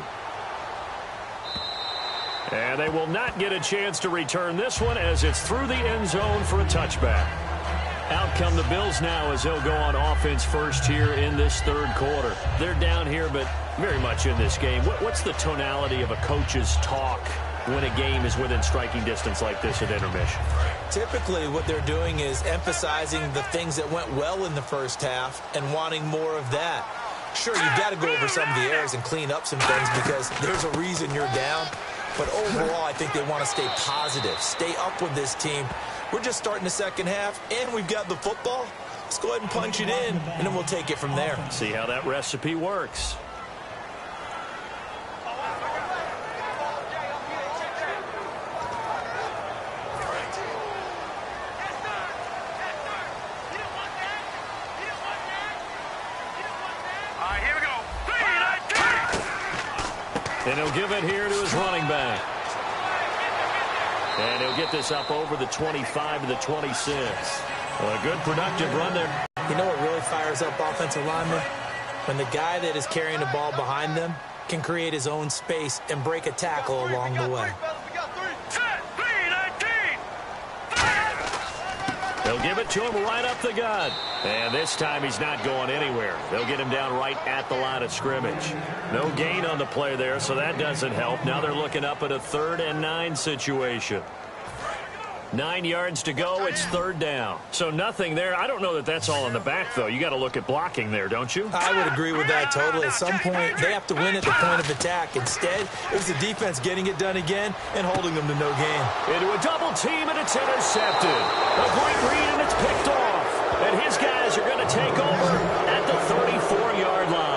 And they will not get a chance to return this one as it's through the end zone for a touchback. Out come the Bills now as they'll go on offense first here in this third quarter. They're down here, but very much in this game. What's the tonality of a coach's talk when a game is within striking distance like this at intermission?
Typically, what they're doing is emphasizing the things that went well in the first half and wanting more of that. Sure, you've got to go over some of the errors and clean up some things because there's a reason you're down. But overall, I think they want to stay positive, stay up with this team. We're just starting the second half, and we've got the football. Let's go ahead and punch it in, and then we'll take it from there.
See how that recipe works. And he'll give it here to his running back. And he'll get this up over the 25 to the 26. Well, a good productive run there.
You know what really fires up offensive linemen? When the guy that is carrying the ball behind them can create his own space and break a tackle along the way.
They'll give it to him right up the gut. And this time he's not going anywhere. They'll get him down right at the line of scrimmage. No gain on the play there, so that doesn't help. Now they're looking up at a 3rd and 9 situation. 9 yards to go. It's 3rd down. So nothing there. I don't know that that's all in the back, though. You got to look at blocking there, don't you?
I would agree with that totally. At some point, they have to win at the point of attack. Instead, it was the defense getting it done again and holding them to no gain.
Into a double team, and it's intercepted. A great read, and it's picked off. And his guys are going to take over at the 34-yard line.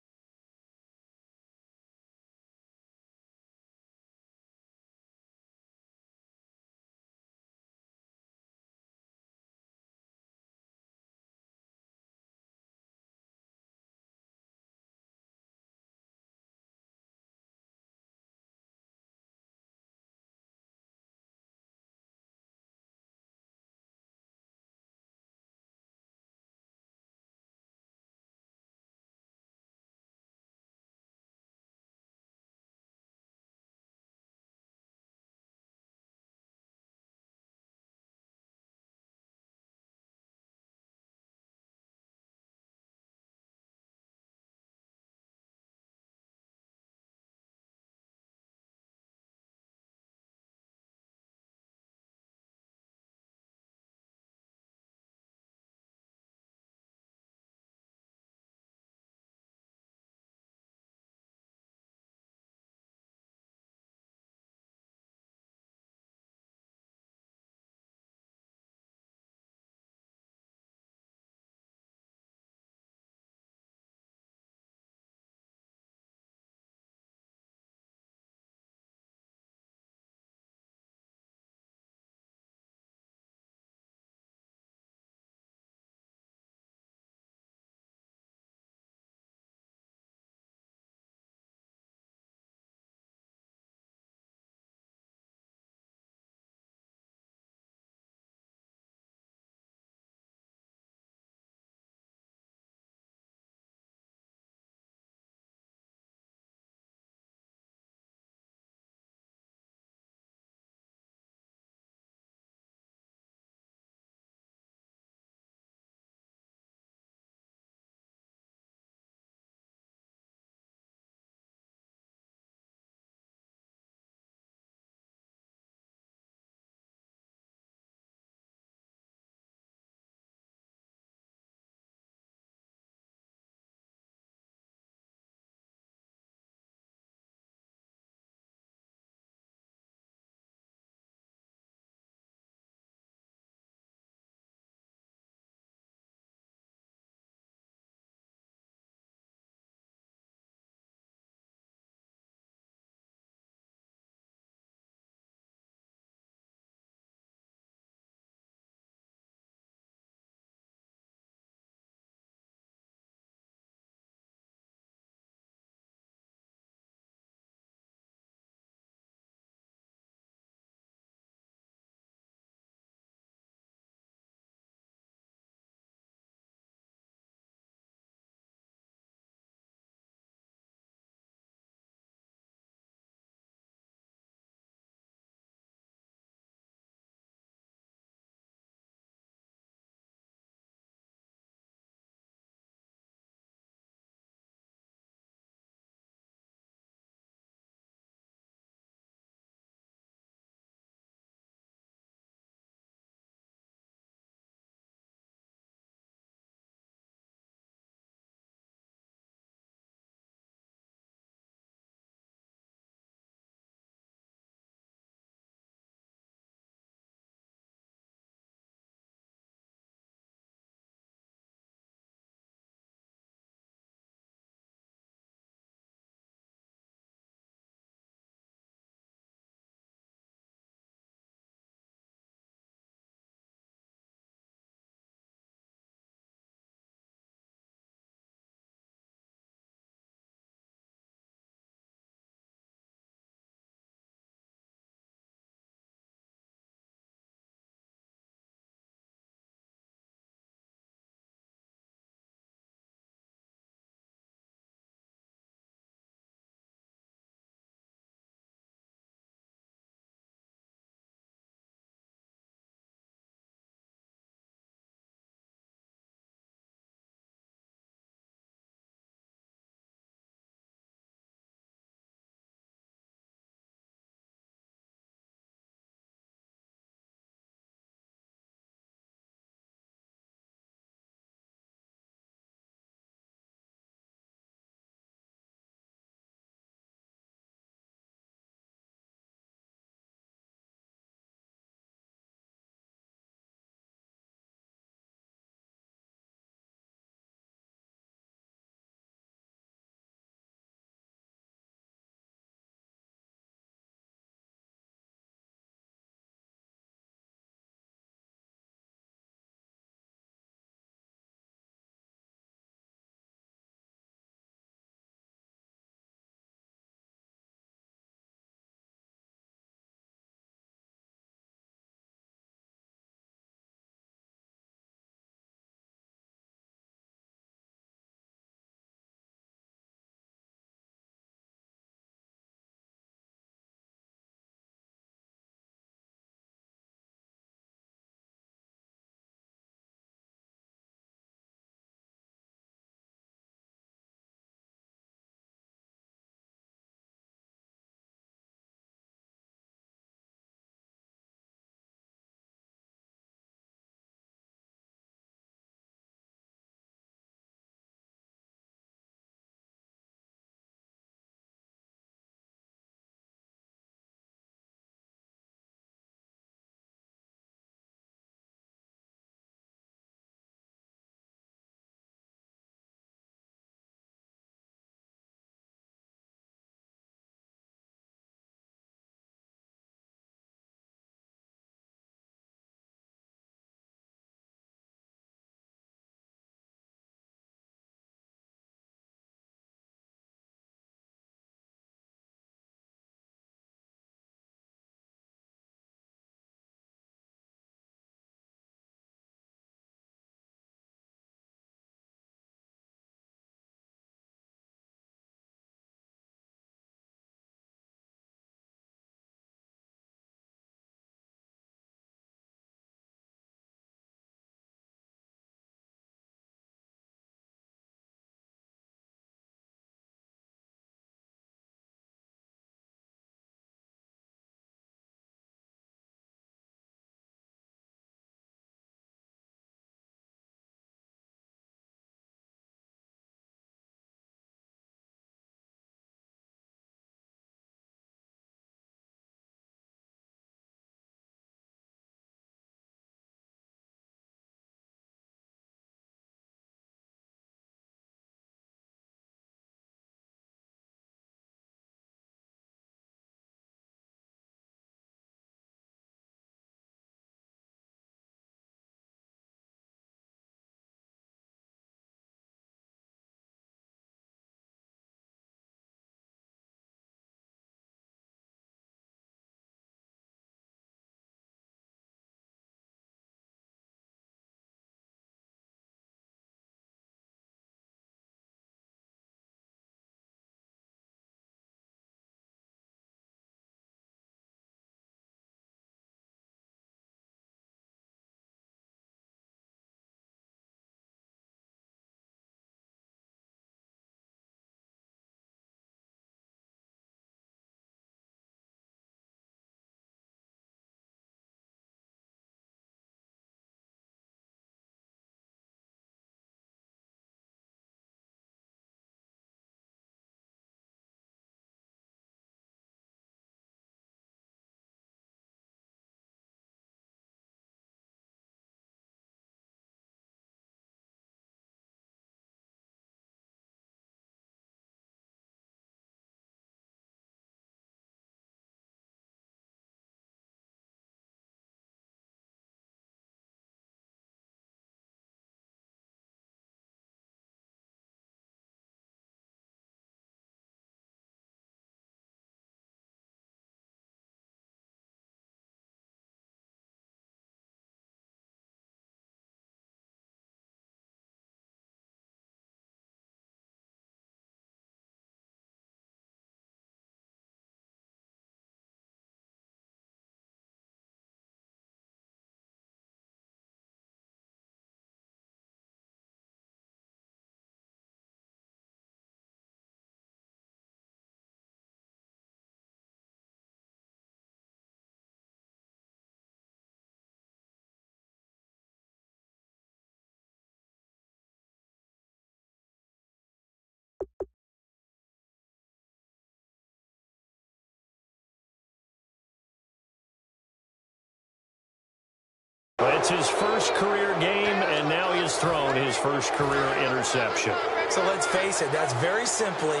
It's his first career game, and now he has thrown his first career interception.
So let's face it, that's very simply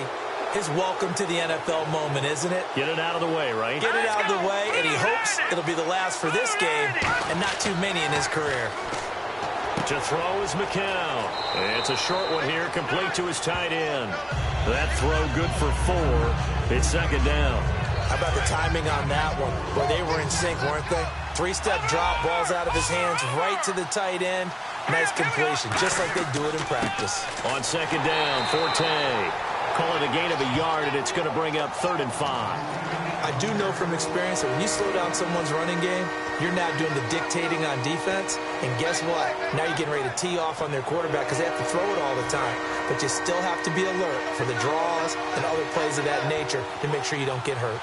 his welcome to the NFL moment, isn't it?
Get it out of the way, right?
Get it out of the way, and he hopes it'll be the last for this game and not too many in his career.
To throw is McCown. It's a short one here, complete to his tight end. That throw good for 4. It's second down.
How about the timing on that one? Well, they were in sync, weren't they? 3-step drop, ball's out of his hands, right to the tight end. Nice completion, just like they do it in practice.
On second down, Forte. Call it a gain of a yard, and it's going to bring up 3rd and 5.
I do know from experience that when you slow down someone's running game, you're now doing the dictating on defense. And guess what? Now you're getting ready to tee off on their quarterback because they have to throw it all the time. But you still have to be alert for the draws and other plays of that nature to make sure you don't get hurt.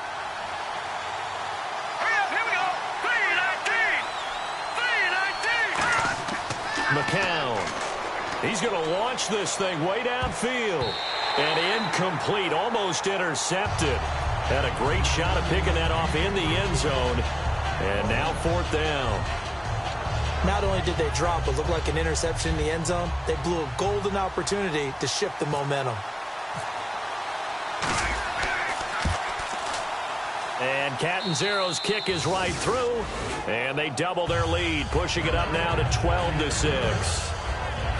McCown. He's going to launch this thing way downfield. And incomplete, almost intercepted. Had a great shot of picking that off in the end zone. And now 4th down.
Not only did they drop what looked like an interception in the end zone, they blew a golden opportunity to shift the momentum.
And Catanzaro's kick is right through. And they double their lead, pushing it up now to 12-6.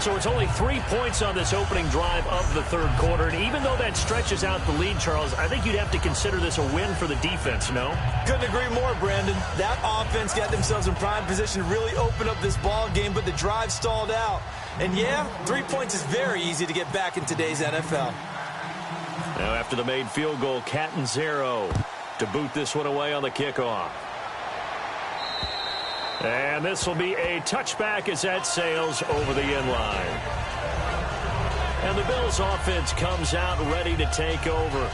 So it's only 3 points on this opening drive of the third quarter. And even though that stretches out the lead, Charles, I think you'd have to consider this a win for the defense, no?
Couldn't agree more, Brandon. That offense got themselves in prime position to really open up this ball game, but the drive stalled out. And yeah, 3 points is very easy to get back in today's NFL.
Now after the made field goal, Catanzaro to boot this one away on the kickoff. And this will be a touchback as that sails over the end line. And the Bills offense comes out ready to take over.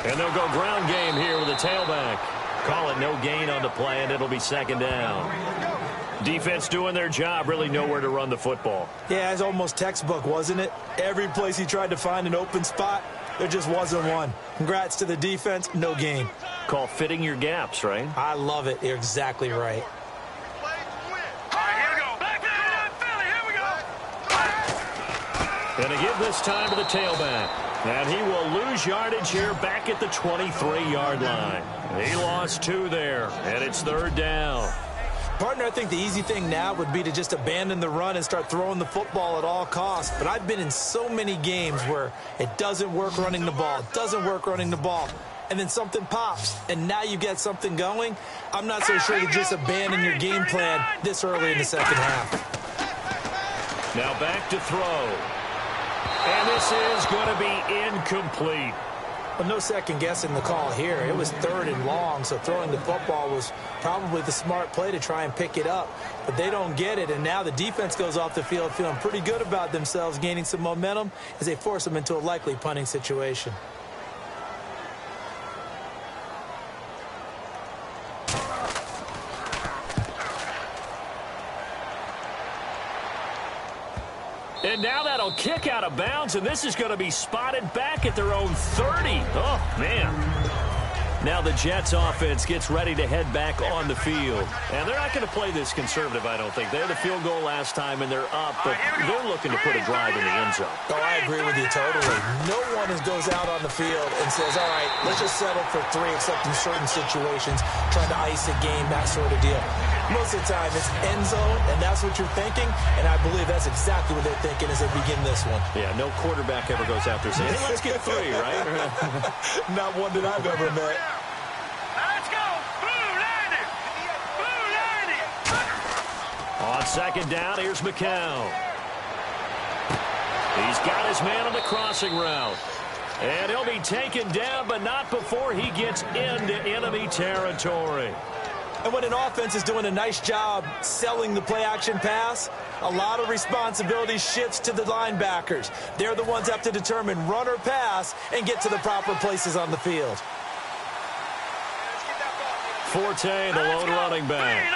And they'll go ground game here with a tailback. Call it no gain on the play, and it'll be second down. Defense doing their job, really nowhere to run the football.
Yeah, it's almost textbook, wasn't it? Every place he tried to find an open spot, there just wasn't one. Congrats to the defense, no gain.
Call fitting your gaps, right?
I love it. You're exactly right.
And to give this time to the tailback. And he will lose yardage here back at the 23-yard line. He lost 2 there, and it's 3rd down.
Partner, I think the easy thing now would be to just abandon the run and start throwing the football at all costs. But I've been in so many games where it doesn't work running the ball, and then something pops, and now you get something going. I'm not so sure to just abandon your game plan this early in the second half.
Now back to throw. And this is going to be incomplete.
Well, no second guessing the call here. It was 3rd and long, so throwing the football was probably the smart play to try and pick it up. But they don't get it, and now the defense goes off the field feeling pretty good about themselves, gaining some momentum as they force them into a likely punting situation.
And now that'll kick out of bounds, and this is going to be spotted back at their own 30. Oh, man. Now the Jets offense gets ready to head back on the field. And they're not going to play this conservative, I don't think. They had the field goal last time, and they're up, but they're looking to put a drive in the end zone.
Oh, I agree with you totally. No one goes out on the field and says, all right, let's just settle for 3, except in certain situations, trying to ice a game, that sort of deal. Most of the time, it's end zone, and that's what you're thinking, and I believe that's exactly what they're thinking as they begin this one.
Yeah, no quarterback ever goes out there saying, hey, let's get 3, right?
Not one that I've ever met.
Let's go! Blue 90! Blue 90!
On second down, here's McCown. He's got his man on the crossing route. And he'll be taken down, but not before he gets into enemy territory.
And when an offense is doing a nice job selling the play-action pass, a lot of responsibility shifts to the linebackers. They're the ones that have to determine run or pass and get to the proper places on the field.
Forte, the lone running back.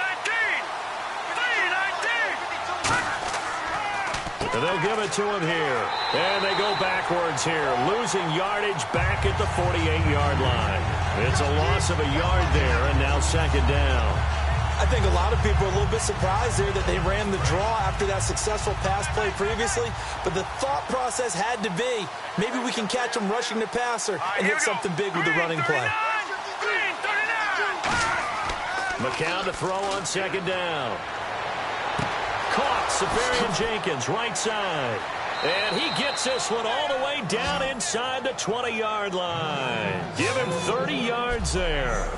And they'll give it to him here. And they go backwards here, losing yardage back at the 48-yard line. It's a loss of a yard there, and now second down.
I think a lot of people are a little bit surprised there that they ran the draw after that successful pass play previously. But the thought process had to be, maybe we can catch them rushing the passer and hit something big with the running play.
McCown to throw on second down. Caught, Safarian Jenkins, right side. And he gets this one all the way down inside the 20-yard line. Give him 30 yards there.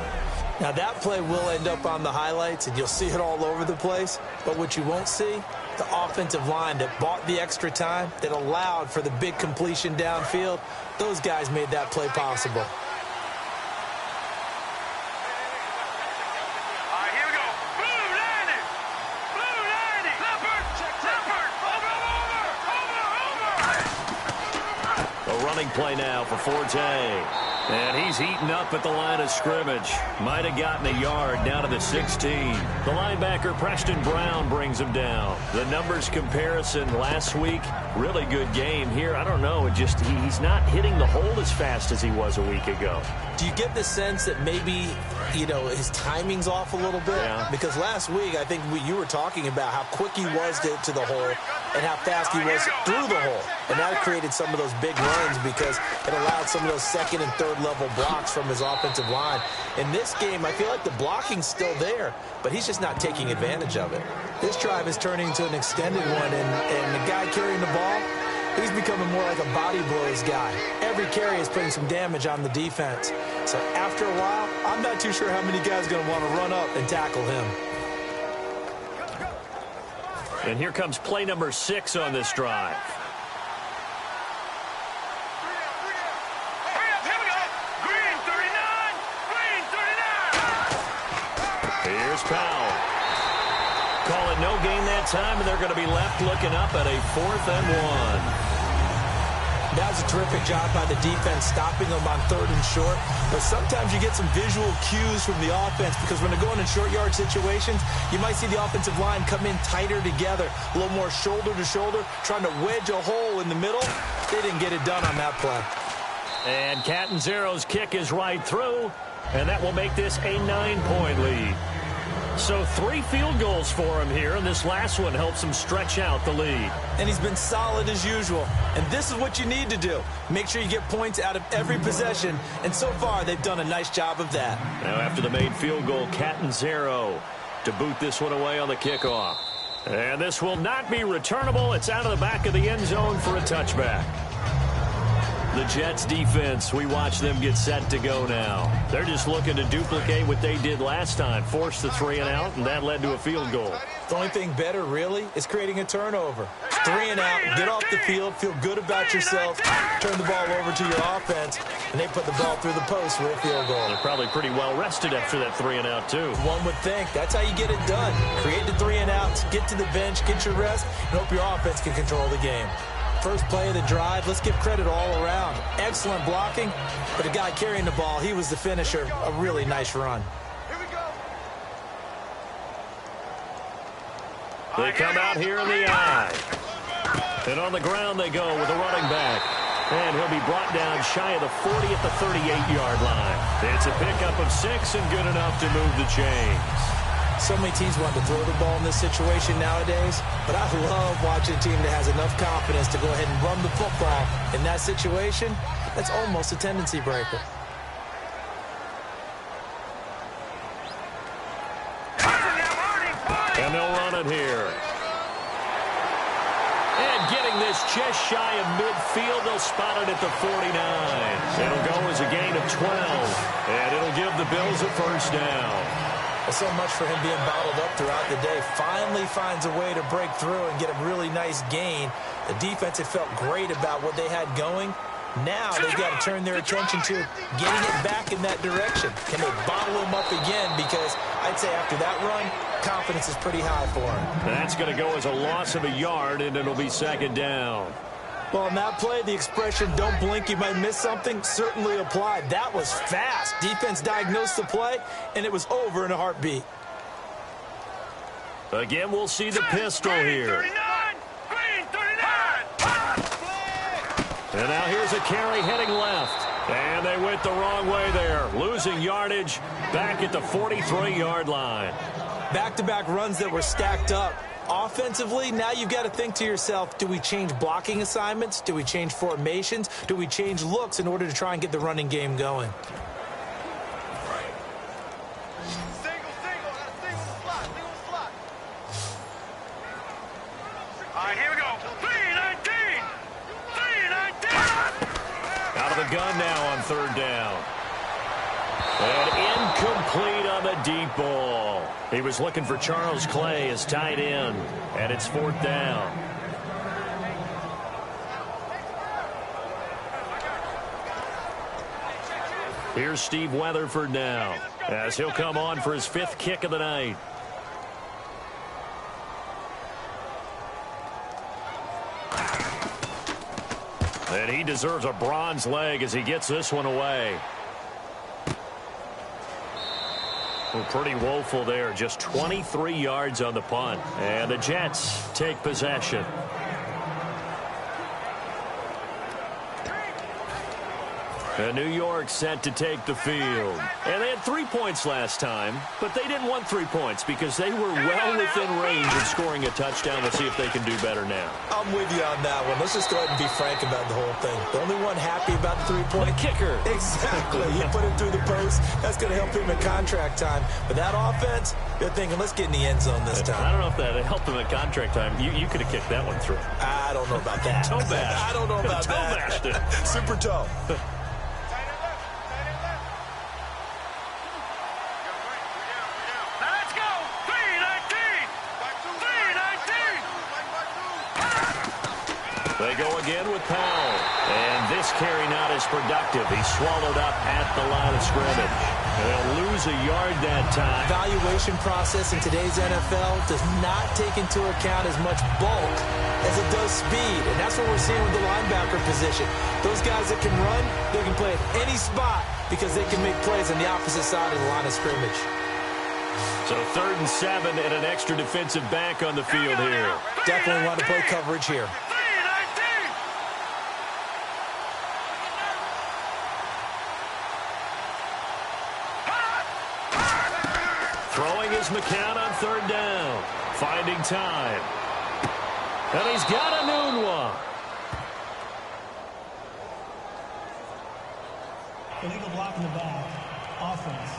Now, that play will end up on the highlights, and you'll see it all over the place. But what you won't see, the offensive line that bought the extra time, that allowed for the big completion downfield, those guys made that play possible.
Play now for Forte. And he's heating up at the line of scrimmage. Might have gotten a yard down to the 16. The linebacker, Preston Brown, brings him down. The numbers comparison last week, really good game here. I don't know, he's not hitting the hole as fast as he was a week ago.
Do you get the sense that maybe, his timing's off a little bit?
Yeah.
Because last week, I think you were talking about how quick he was to the hole and how fast he was through the hole. And that created some of those big runs because it allowed some of those second and third level blocks from his offensive line. In this game, I feel like the blocking's still there, but he's just not taking advantage of it. This drive is turning into an extended one, and the guy carrying the ball, he's becoming more like a body blows guy. Every carry is putting some damage on the defense. So after a while, I'm not too sure how many guys are going to want to run up and tackle him.
And here comes play number 6 on this drive. Here's Powell. Call it no gain that time, and they're going to be left looking up at a 4th and 1.
That was a terrific job by the defense, stopping them on 3rd and short. But sometimes you get some visual cues from the offense because when they're going in short yard situations, you might see the offensive line come in tighter together, a little more shoulder to shoulder, trying to wedge a hole in the middle. They didn't get it done on that play.
And Catanzaro's kick is right through, and that will make this a 9-point lead. So 3 field goals for him here, and this last one helps him stretch out the lead.
And he's been solid as usual. And this is what you need to do. Make sure you get points out of every possession. And so far, they've done a nice job of that.
Now after the made field goal, Catanzaro to boot this one away on the kickoff. And this will not be returnable. It's out of the back of the end zone for a touchback. The Jets defense, we watch them get set to go now. They're just looking to duplicate what they did last time, force the 3 and out, and that led to a field goal.
The only thing better, really, is creating a turnover. 3 and out, get off the field, feel good about yourself, turn the ball over to your offense, and they put the ball through the post for a field goal.
They're probably pretty well rested after that 3 and out, too.
One would think. That's how you get it done. Create the 3 and outs, get to the bench, get your rest, and hope your offense can control the game. First play of the drive, let's give credit all around. Excellent blocking, but the guy carrying the ball, he was the finisher. A really nice run.
They come out here in the eye. And on the ground they go with a running back. And he'll be brought down shy of the 40 at the 38-yard line. It's a pickup of 6 and good enough to move the chains.
So many teams want to throw the ball in this situation nowadays, but I love watching a team that has enough confidence to go ahead and run the football. In that situation, that's almost a tendency breaker.
And they'll run it here. And getting this just shy of midfield, they'll spot it at the 49. It'll go as a gain of 12, and it'll give the Bills a first down.
So much for him being bottled up throughout the day. Finally finds a way to break through and get a really nice gain. The defense had felt great about what they had going. Now they've got to turn their attention to getting it back in that direction. Can they bottle him up again? Because I'd say after that run, confidence is pretty high for him.
That's going to go as a loss of a yard, and it'll be second down.
Well, on that play, the expression, don't blink, you might miss something, certainly applied. That was fast. Defense diagnosed the play, and it was over in a heartbeat.
Again, we'll see the pistol here. And now here's a carry heading left. And they went the wrong way there, losing yardage back at the 43-yard line.
Back-to-back runs that were stacked up. Offensively, now you've got to think to yourself, do we change blocking assignments? Do we change formations? Do we change looks in order to try and get the running game going?
Single slot. All right, here we go. 3-19.
Out of the gun now on third down. And incomplete on the deep ball. He was looking for Charles Clay as tight end, and it's fourth down. Here's Steve Weatherford now, as he'll come on for his fifth kick of the night. And he deserves a bronze leg as he gets this one away. Well, pretty woeful there. Just 23 yards on the punt. And the Jets take possession. And New York set to take the field. And they had 3 points last time, but they didn't want 3 points because they were well within range of scoring a touchdown. We'll see if they can do better now.
I'm with you on that one. Let's just go ahead and be frank about the whole thing. The only one happy about the 3-point
kicker.
Exactly. You put it through the post. That's going to help him at contract time. But that offense, they're thinking, let's get in the end zone this time.
I don't know if that helped him at contract time. You could have kicked that one through.
I don't know about that.
Toe bash.
I don't know about
toe
that.
Bashed it.
Super toe.
They go again with Powell. And this carry not as productive. He's swallowed up at the line of scrimmage. And they'll lose a yard that time.
Evaluation process in today's NFL does not take into account as much bulk as it does speed. And that's what we're seeing with the linebacker position. Those guys that can run, they can play at any spot because they can make plays on the opposite side of the line of scrimmage.
So 3rd and 7 and an extra defensive back on the field here.
Definitely want to play coverage here.
Throwing is McCown on 3rd down. Finding time. And he's got a noon one.
Illegal block in the back. Offense.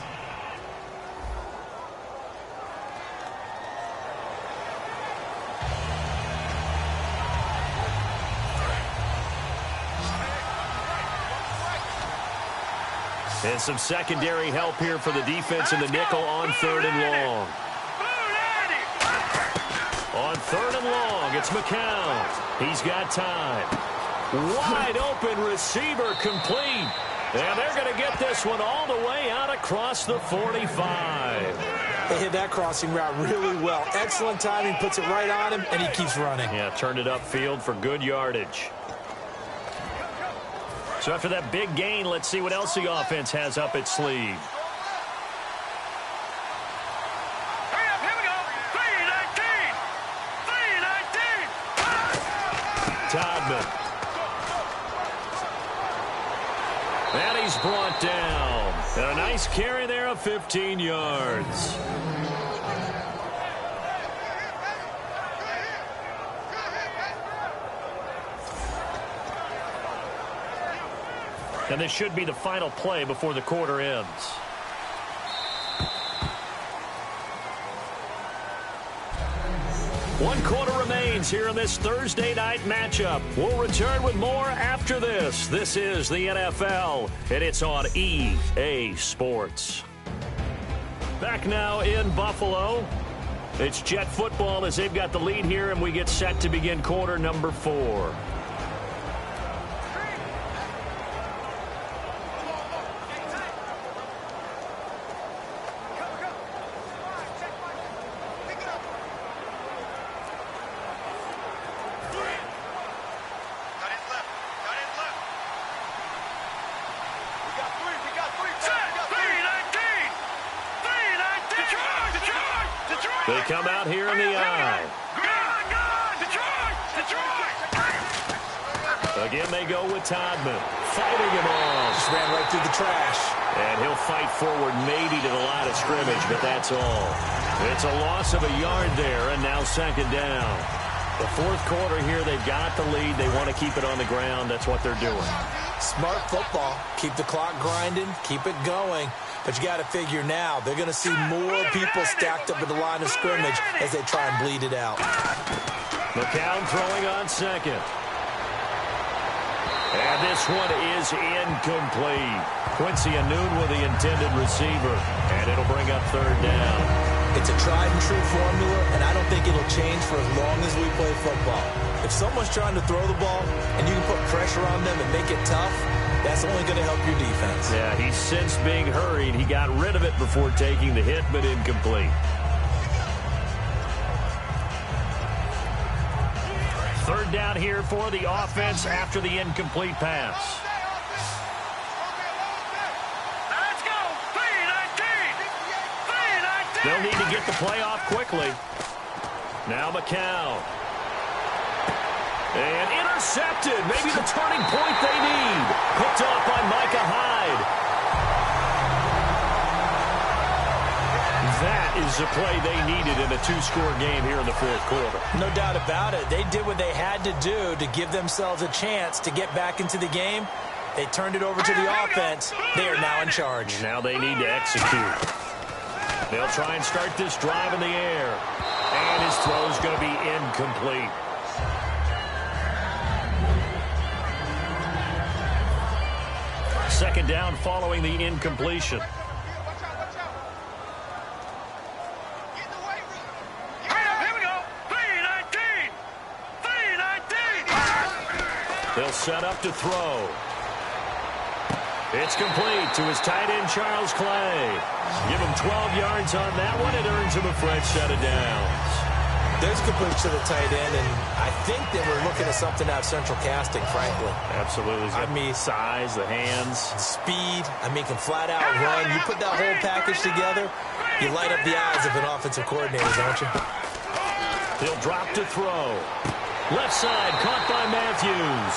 And some secondary help here for the defense in the nickel on 3rd and long. On 3rd and long, it's McCown. He's got time. Wide open receiver complete. And they're going to get this one all the way out across the 45.
They hit that crossing route really well. Excellent timing, puts it right on him, and he keeps running.
Yeah, turned it upfield for good yardage. So after that big gain, let's see what else the offense has up its sleeve. Todman. And he's brought down. And a nice carry there of 15 yards. And this should be the final play before the quarter ends. One quarter remains here in this Thursday night matchup. We'll return with more after this. This is the NFL, and it's on EA Sports. Back now in Buffalo. It's Jet football as they've got the lead here, and we get set to begin quarter number 4. They come out here in the eye. Again, they go with Todman. Fighting him off.
Just ran right through the trash.
And he'll fight forward maybe to the line of scrimmage, but that's all. It's a loss of a yard there, and now second down. The fourth quarter here, they've got the lead. They want to keep it on the ground. That's what they're doing.
Smart football. Keep the clock grinding. Keep it going. But you got to figure now, they're going to see more people stacked up at the line of scrimmage as they try and bleed it out.
McCown throwing on second. And this one is incomplete. Quincy Anoon with the intended receiver. And it'll bring up third down.
It's a tried-and-true formula, and I don't think it'll change for as long as we play football. If someone's trying to throw the ball and you can put pressure on them and make it tough, that's only going to help your defense.
Yeah, he's since being hurried. He got rid of it before taking the hit, but incomplete. Third down here for the offense after the incomplete pass.
Let's go. 3-19.
They'll need to get the play off quickly. Now McCown. And intercepted. Maybe the turning point they need. Picked off by Micah Hyde. That is the play they needed in a two-score game here in the fourth quarter.
No doubt about it. They did what they had to do to give themselves a chance to get back into the game. They turned it over to the offense. They are now in charge.
Now they need to execute. They'll try and start this drive in the air. And his throw is going to be incomplete. Second down following the incompletion. They'll set up to throw. It's complete to his tight end, Charles Clay. Give him 12 yards on that one. It earns him a fresh set of downs.
There's a good push to the tight end, and I think they were looking at something out of central casting, frankly.
Absolutely. I mean, size, the hands.
Speed. I mean, can flat out run. You put that whole package together, you light up the eyes of an offensive coordinator, don't you?
He'll drop to throw. Left side, caught by Matthews.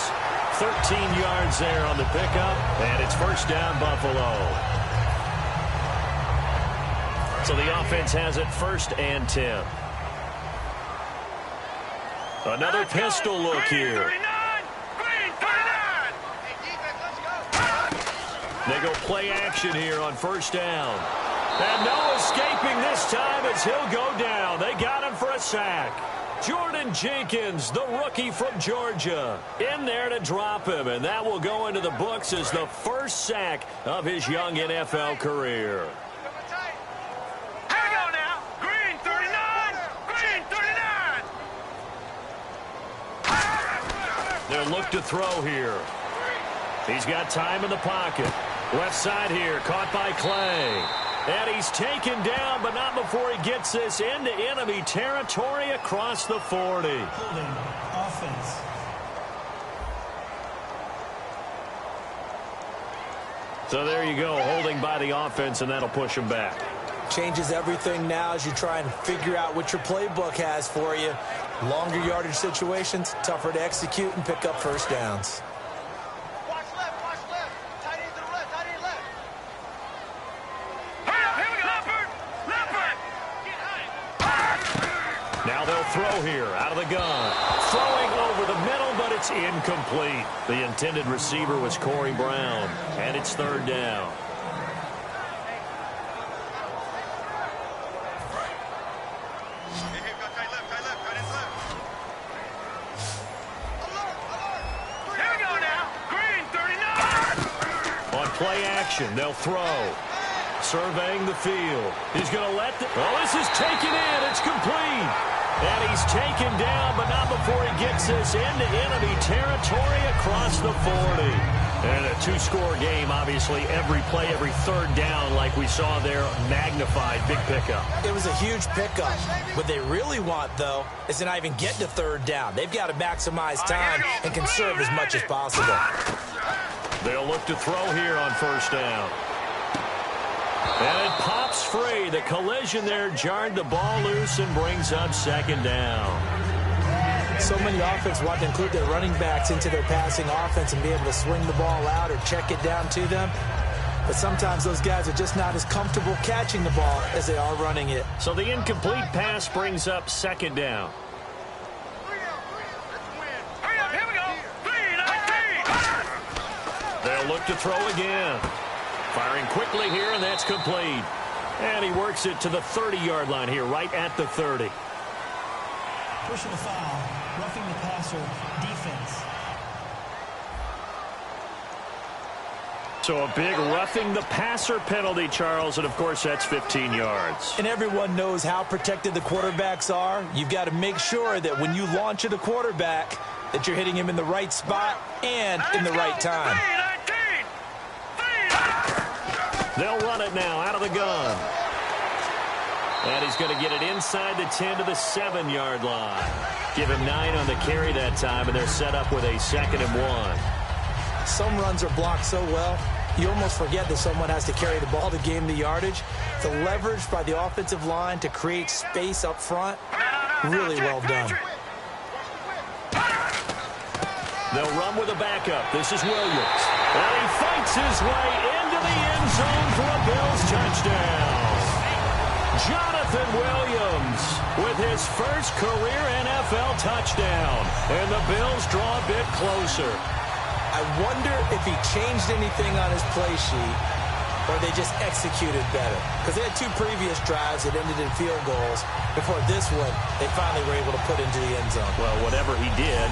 13 yards there on the pickup, and it's first down, Buffalo. So the offense has it first and 10. Another pistol look here. They go play action here on first down. And no escaping this time as he'll go down. They got him for a sack. Jordan Jenkins, the rookie from Georgia, in there to drop him. And that will go into the books as the first sack of his young NFL career.
Here we go now. Green 39. Green 39.
They'll look to throw here. He's got time in the pocket. Left side here, caught by Clay. And he's taken down, but not before he gets this into enemy territory across the 40.
Holding offense.
So there you go, holding by the offense, and that'll push him back.
Changes everything now as you try and figure out what your playbook has for you. Longer yardage situations, tougher to execute and pick up first downs.
Watch left, watch left. Tight end to the left, tight end left.
Here we go. Leopard.
Now they'll throw here, out of the gun. Throwing over the middle, but it's incomplete. The intended receiver was Corey Brown, and it's third down.
Hey, go tight left, tight end left. Alert, alert.
Here we go now. Green 39.
On play action, they'll throw. Surveying the field. He's going to let the... Oh, this is taken in. It's complete. And he's taken down, but not before he gets this into enemy territory across the 40. And a two-score game, obviously, every play, every third down, like we saw there, magnified, big pickup.
It was a huge pickup. What they really want, though, is to not even get to third down. They've got to maximize time and conserve as much as possible.
They'll look to throw here on first down. And it pops free. The collision there jarred the ball loose and brings up second down.
So many offenses want to include their running backs into their passing offense and be able to swing the ball out or check it down to them. But sometimes those guys are just not as comfortable catching the ball as they are running it.
So the incomplete pass brings up second down.
Here we go. 3-19.
They'll look to throw again. Firing quickly here, and that's complete. And he works it to the 30-yard line here, right at the 30.
Pushing a foul, roughing the passer, defense.
So a big roughing the passer penalty, Charles, and of course that's 15 yards.
And everyone knows how protected the quarterbacks are. You've got to make sure that when you launch at a quarterback that you're hitting him in the right spot and in the right time.
3-19.
They'll run it now out of the gun. And he's going to get it inside the 10 to the 7-yard line. Give him 9 on the carry that time, and they're set up with a 2nd and 1.
Some runs are blocked so well, you almost forget that someone has to carry the ball to gain the yardage. The leverage by the offensive line to create space up front, really well done.
They'll run with a backup. This is Williams. And he fights his way into the end zone for a Bills touchdown. Jonathan Williams with his first career NFL touchdown. And the Bills draw a bit closer.
I wonder if he changed anything on his play sheet or they just executed better. Because they had 2 previous drives that ended in field goals. Before this one, they finally were able to put into the end zone.
Well, whatever he did,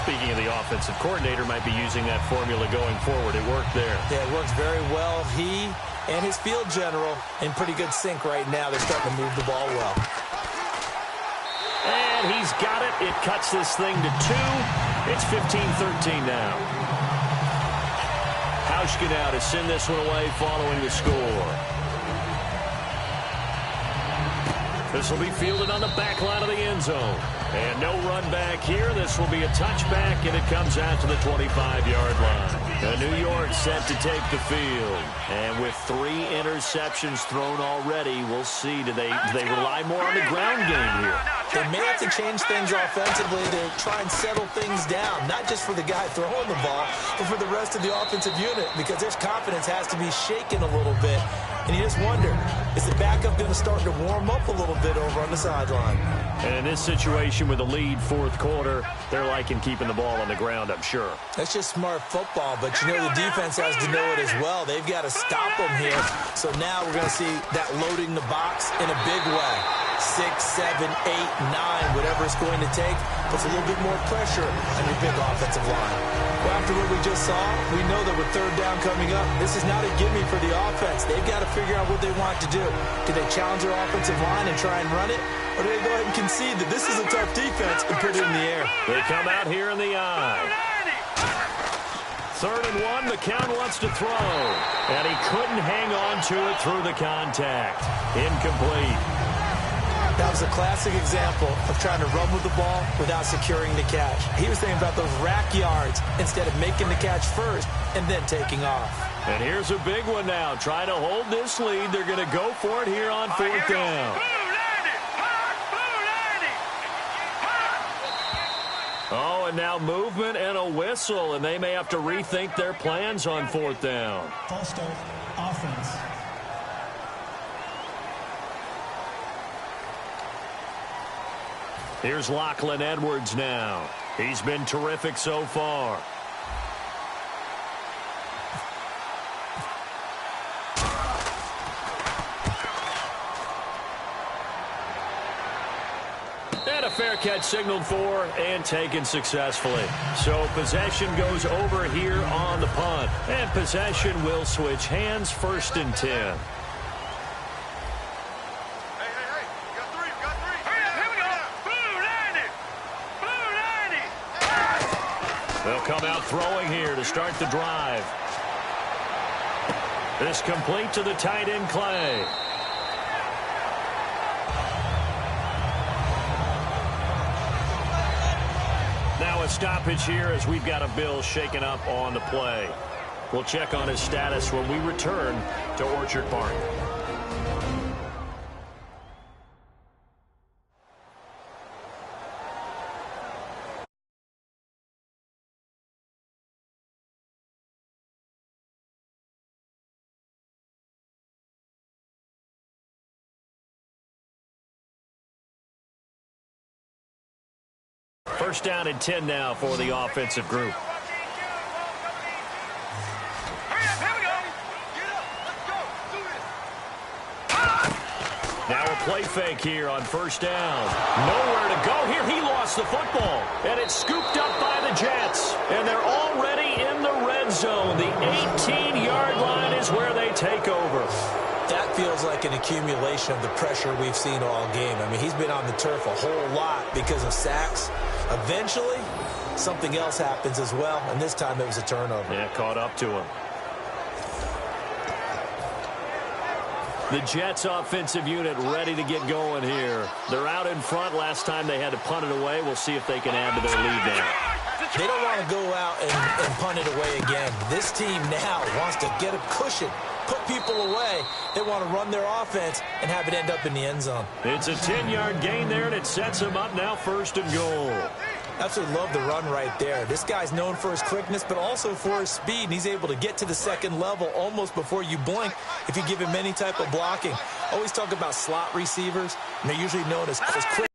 speaking of the offensive coordinator, might be using that formula going forward. It worked there.
Yeah, it works very well. He and his field general in pretty good sync right now. They're starting to move the ball well.
And he's got it. It cuts this thing to 2. It's 15-13 now. Hauschka now to send this one away following the score. This will be fielded on the back line of the end zone. And no run back here. This will be a touchback, and it comes out to the 25-yard line. New York set to take the field. And with 3 interceptions thrown already, we'll see. Do they rely more on the ground game here?
They may have to change things offensively to try and settle things down, not just for the guy throwing the ball, but for the rest of the offensive unit, because their confidence has to be shaken a little bit. And you just wonder, is the backup going to start to warm up a little bit over on the sideline?
And in this situation with the lead 4th quarter, they're liking keeping the ball on the ground, I'm sure.
That's just smart football, but you know the defense has to know it as well. They've got to stop them here. So now we're going to see that loading the box in a big way. 6, 7, 8, 9, whatever it's going to take, puts a little bit more pressure on your big offensive line. Well, after what we just saw, we know that with 3rd down coming up, this is not a gimme for the offense. They've got to figure out what they want to do. Do they challenge their offensive line and try and run it? Or do they go ahead and concede that this is a tough defense and put it in the air?
They come out here in the eye. 3rd and 1, McCown wants to throw. And he couldn't hang on to it through the contact. Incomplete.
That was a classic example of trying to run with the ball without securing the catch. He was thinking about those rack yards instead of making the catch first and then taking off.
And here's a big one now. Trying to hold this lead. They're going to go for it here on 4th down. Oh, and now movement and a whistle, and they may have to rethink their plans on 4th down.
False start, offense.
Here's Lachlan Edwards now. He's been terrific so far. And a fair catch signaled for and taken successfully. So possession goes over here on the punt. And possession will switch hands, 1st and 10. They'll come out throwing here to start the drive. This complete to the tight end, Clay. Now a stoppage here as we've got a Bill shaken up on the play. We'll check on his status when we return to Orchard Park. First down and 10 now for the offensive group. Now a play fake here on first down. Nowhere to go here. He lost the football. And it's scooped up by the Jets. And they're already in the red zone. The 18-yard line is where they take over.
That feels like an accumulation of the pressure we've seen all game. I mean, he's been on the turf a whole lot because of sacks. Eventually, something else happens as well, and this time it was a turnover.
Yeah, caught up to him. The Jets offensive unit ready to get going here. They're out in front. Last time they had to punt it away. We'll see if they can add to their lead now.
They don't want to go out and punt it away again. This team now wants to get a cushion, put people away. They want to run their offense and have it end up in the end zone.
It's a 10-yard gain there, and it sets them up now first and goal.
Absolutely love the run right there. This guy's known for his quickness, but also for his speed. And he's able to get to the second level almost before you blink if you give him any type of blocking. Always talk about slot receivers, and they're usually known as quick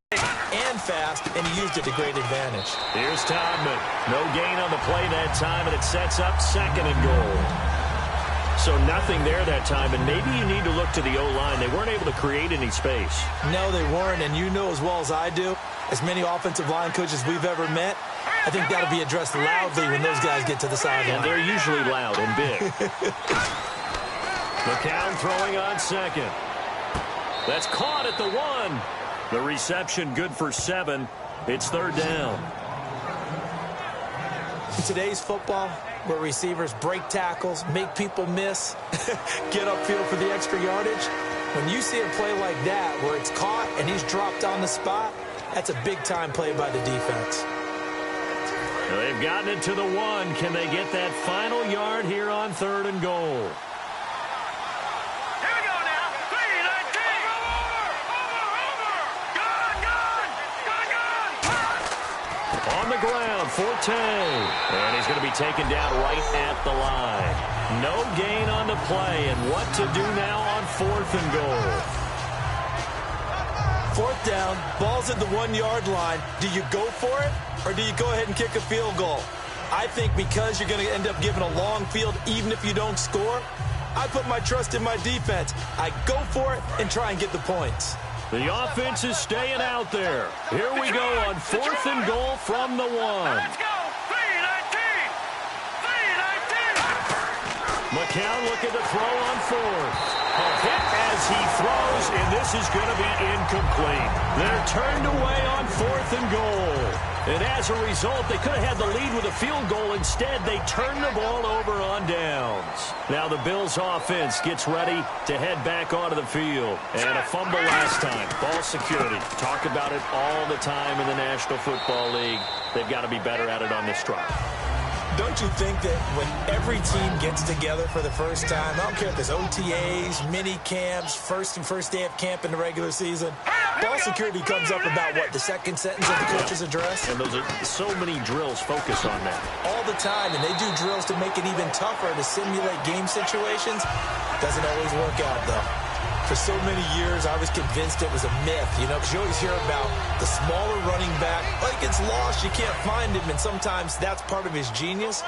and fast, and he used it to great advantage.
Here's Todman. No gain on the play that time, and it sets up second and goal. So nothing there that time, and maybe you need to look to the O-line. They weren't able to create any space.
No, they weren't, and you know as well as I do, as many offensive line coaches we've ever met, I think that'll be addressed loudly when those guys get to the sideline.
And they're usually loud and big. McCown throwing on second. That's caught at the 1. The reception good for 7. It's third down.
In today's football, where receivers break tackles, make people miss, get upfield for the extra yardage, when you see a play like that where it's caught and he's dropped on the spot, that's a big-time play by the defense.
They've gotten it to the 1. Can they get that final yard here on third and goal?
Here we go now. 3-19. Good.
On the ground, Forte. And he's going to be taken down right at the line. No gain on the play. And what to do now on fourth and goal?
Fourth down, ball's at the 1-yard line. Do you go for it, or do you go ahead and kick a field goal? I think because you're going to end up giving a long field even if you don't score, I put my trust in my defense. I go for it and try and get the points.
The offense is staying out there. Here we go on fourth and goal from the 1.
Let's go. 3-19. 3-19.
McCown looking to throw on fourth. A hit as he throws, and this is going to be incomplete. They're turned away on fourth and goal. And as a result, they could have had the lead with a field goal. Instead, they turn the ball over on downs. Now the Bills offense gets ready to head back onto the field. And a fumble last time. Ball security. Talk about it all the time in the National Football League. They've got to be better at it on this drive.
Don't you think that when every team gets together for the first time, I don't care if there's OTAs, mini camps, first day of camp in the regular season, ball security comes up about, what, the second sentence of the coach's address?
And those are so many drills focus on that.
All the time, and they do drills to make it even tougher to simulate game situations. Doesn't always work out, though. For so many years, I was convinced it was a myth, because you always hear about the smaller running back. Well, he gets lost, you can't find him, and sometimes that's part of his genius.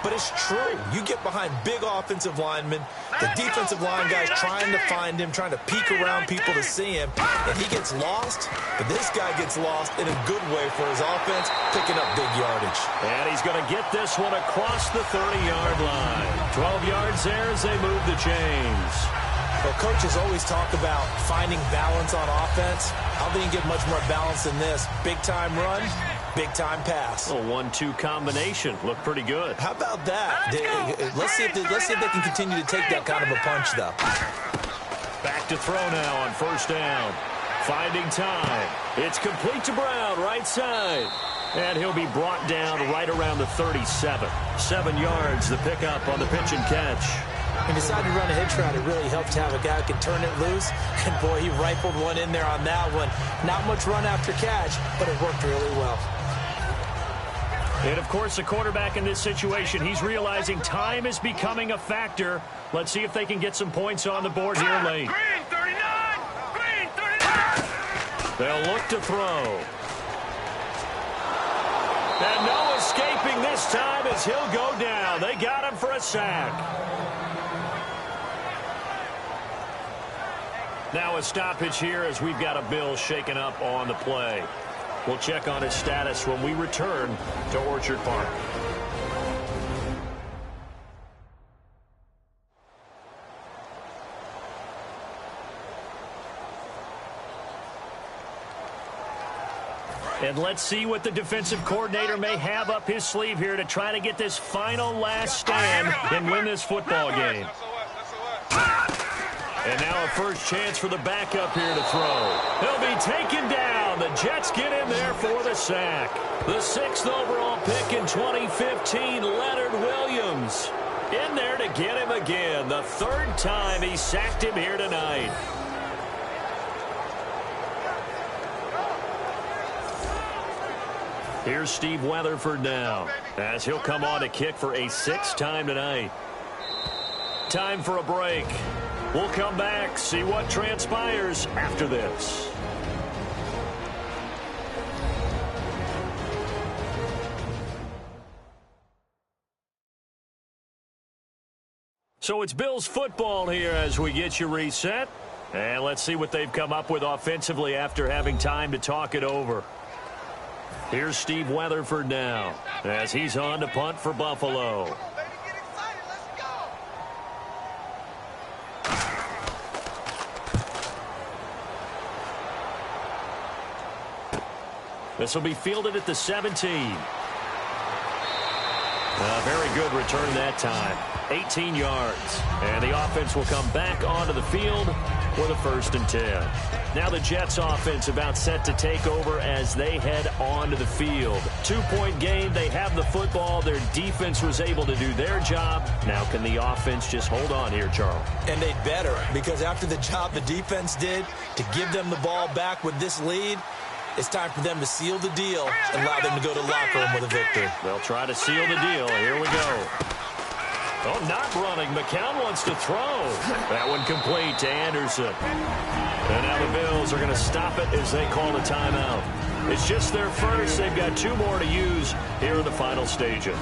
But it's true. You get behind big offensive linemen, the defensive line guys trying to find him, trying to peek around people to see him, and he gets lost. But this guy gets lost in a good way for his offense, picking up big yardage.
And he's going to get this one across the 30-yard line. 12 yards there as they move the chains.
Well, coaches always talk about finding balance on offense. I don't think you can get much more balance than this. Big-time run, big-time pass.
A 1-2 combination. Looked pretty good.
How about that? Let's see if they can continue to take that kind of a punch, though.
Back to throw now on first down. Finding time. It's complete to Brown, right side. And he'll be brought down right around the 37. 7 yards, the pickup on the pitch and catch.
He decided to run a hitch route. It really helped to have a guy who can turn it loose. And, boy, he rifled one in there on that one. Not much run after catch, but it worked really well.
And, of course, the quarterback in this situation, he's realizing time is becoming a factor. Let's see if they can get some points on the board here late.
Green 39! Green 39!
They'll look to throw. And no escaping this time as he'll go down. They got him for a sack. Now a stoppage here as we've got a Bill shaken up on the play. We'll check on his status when we return to Orchard Park. And let's see what the defensive coordinator may have up his sleeve here to try to get this final last stand and win this football game. And now a first chance for the backup here to throw. He'll be taken down. The Jets get in there for the sack. The 6th overall pick in 2015, Leonard Williams. In there to get him again. The 3rd time he sacked him here tonight. Here's Steve Weatherford now, as he'll come on to kick for a 6th time tonight. Time for a break. We'll come back, see what transpires after this. So it's Bills football here as we get you reset. And let's see what they've come up with offensively after having time to talk it over. Here's Steve Weatherford now, as he's on to punt for Buffalo.
Come on, baby, get excited. Let's go.
This will be fielded at the 17. A very good return that time. 18 yards. And the offense will come back onto the field with a 1st and 10. Now the Jets offense about set to take over as they head onto the field. 2-point game. They have the football. Their defense was able to do their job. Now can the offense just hold on here, Charles?
And they'd better, because after the job the defense did to give them the ball back with this lead, it's time for them to seal the deal and allow them to go to the locker room with a victory.
They'll try to seal the deal. Here we go. Oh, not running. McCown wants to throw. That one complete to Anderson. And now the Bills are going to stop it as they call a timeout. It's just their first. They've got 2 more to use here in the final stages.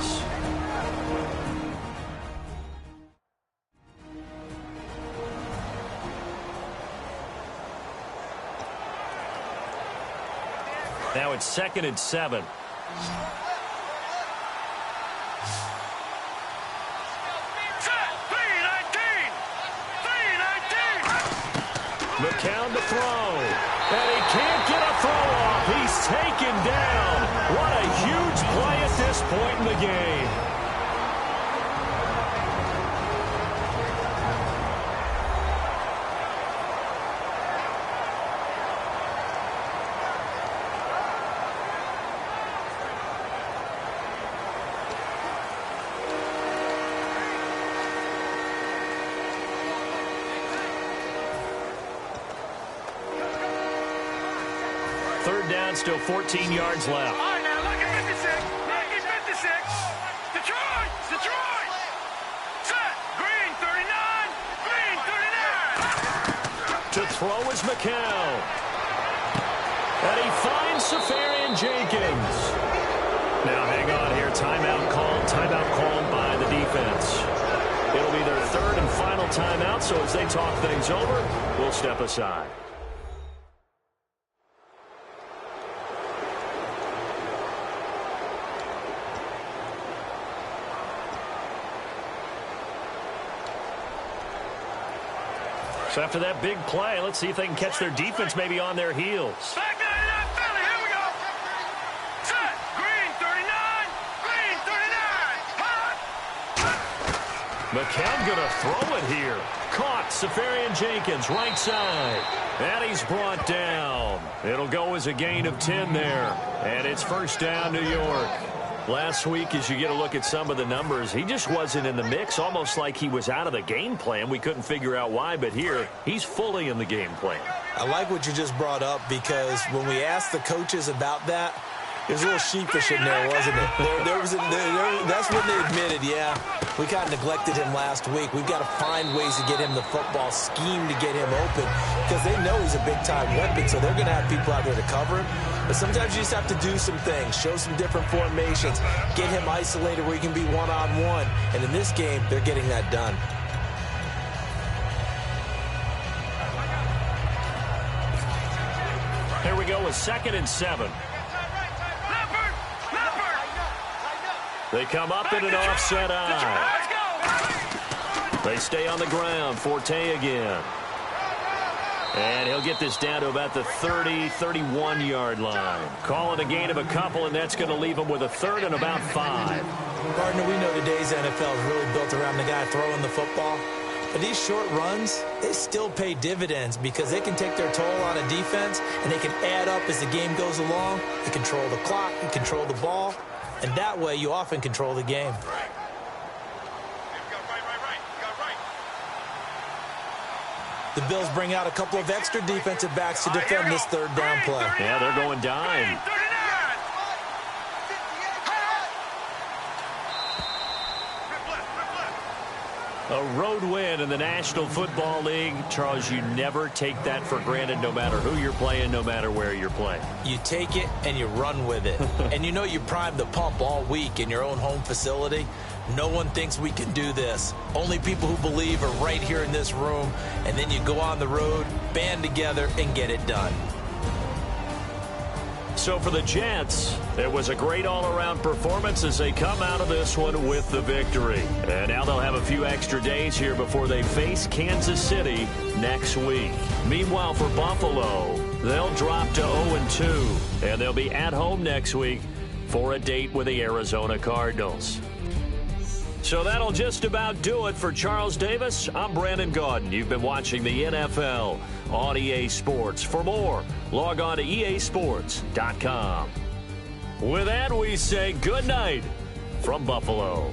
Now it's 2nd and 7. McCown to throw. And he can't get a throw off. He's taken down. What a huge play at this point in the game. Third down, still 14 yards left.
All right, now look at 56. Look at 56. Detroit! Detroit! Set! Green 39! Green 39!
To throw is McCown. And he finds Safarian Jenkins. Now hang on here. Timeout called by the defense. It'll be their 3rd and final timeout, so as they talk things over, we'll step aside. So after that big play, let's see if they can catch their defense maybe on their heels.
Back 99, Philly, here we go. Set, green 39, green 39. Hot.
McCown going to throw it here. Caught. Safarian Jenkins, right side. And he's brought down. It'll go as a gain of 10 there. And it's first down, New York. Last week, as you get a look at some of the numbers, he just wasn't in the mix, almost like he was out of the game plan. We couldn't figure out why, but here, he's fully in the game plan.
I like what you just brought up, because when we asked the coaches about that, it was a little sheepish in there, wasn't it? That's when they admitted, yeah, we kind of neglected him last week. We've got to find ways to get him the football, scheme to get him open, because they know he's a big-time weapon, so they're going to have people out there to cover him. But sometimes you just have to do some things, show some different formations, get him isolated where he can be one-on-one. And in this game, they're getting that done.
Here we go with 2nd and 7. They come up in an offset eye. They stay on the ground. Forte again. And he'll get this down to about the 30, 31-yard line. Call it a gain of a couple, and that's going to leave him with a 3rd and about 5.
Partner, we know today's NFL is really built around the guy throwing the football. But these short runs, they still pay dividends, because they can take their toll on a defense, and they can add up as the game goes along. You control the clock, you control the ball, and that way you often control the game. The Bills bring out a couple of extra defensive backs to defend this 3rd down play.
Yeah, they're going dime. A road win in the National Football League. Charles, you never take that for granted, no matter who you're playing, no matter where you're playing.
You take it and you run with it. And you know you primed the pump all week in your own home facility. No one thinks we can do this. Only people who believe are right here in this room. And then you go on the road, band together, and get it done.
So for the Jets, it was a great all-around performance as they come out of this one with the victory. And now they'll have a few extra days here before they face Kansas City next week. Meanwhile, for Buffalo, they'll drop to 0-2, and they'll be at home next week for a date with the Arizona Cardinals. So that'll just about do it for Charles Davis. I'm Brandon Gaudin. You've been watching the NFL on EA Sports. For more, log on to easports.com. With that, we say good night from Buffalo.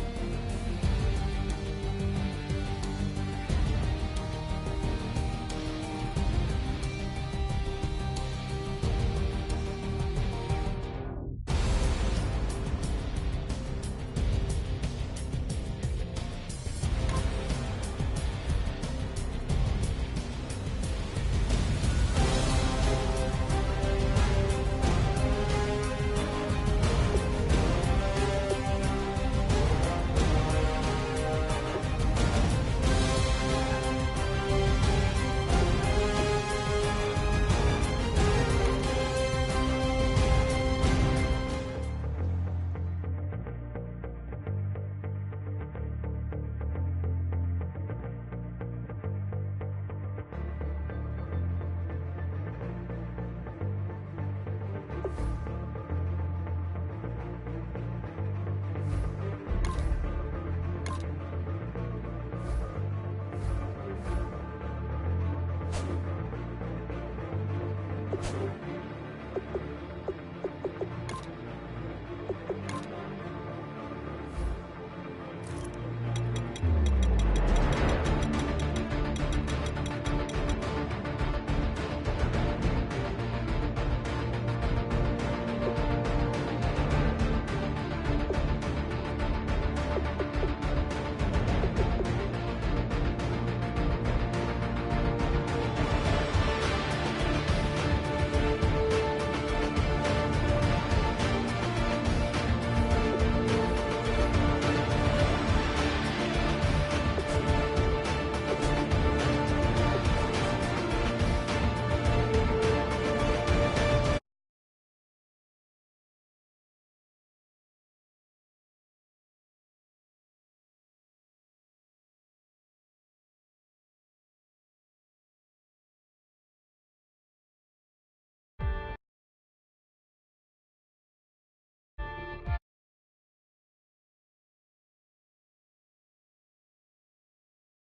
You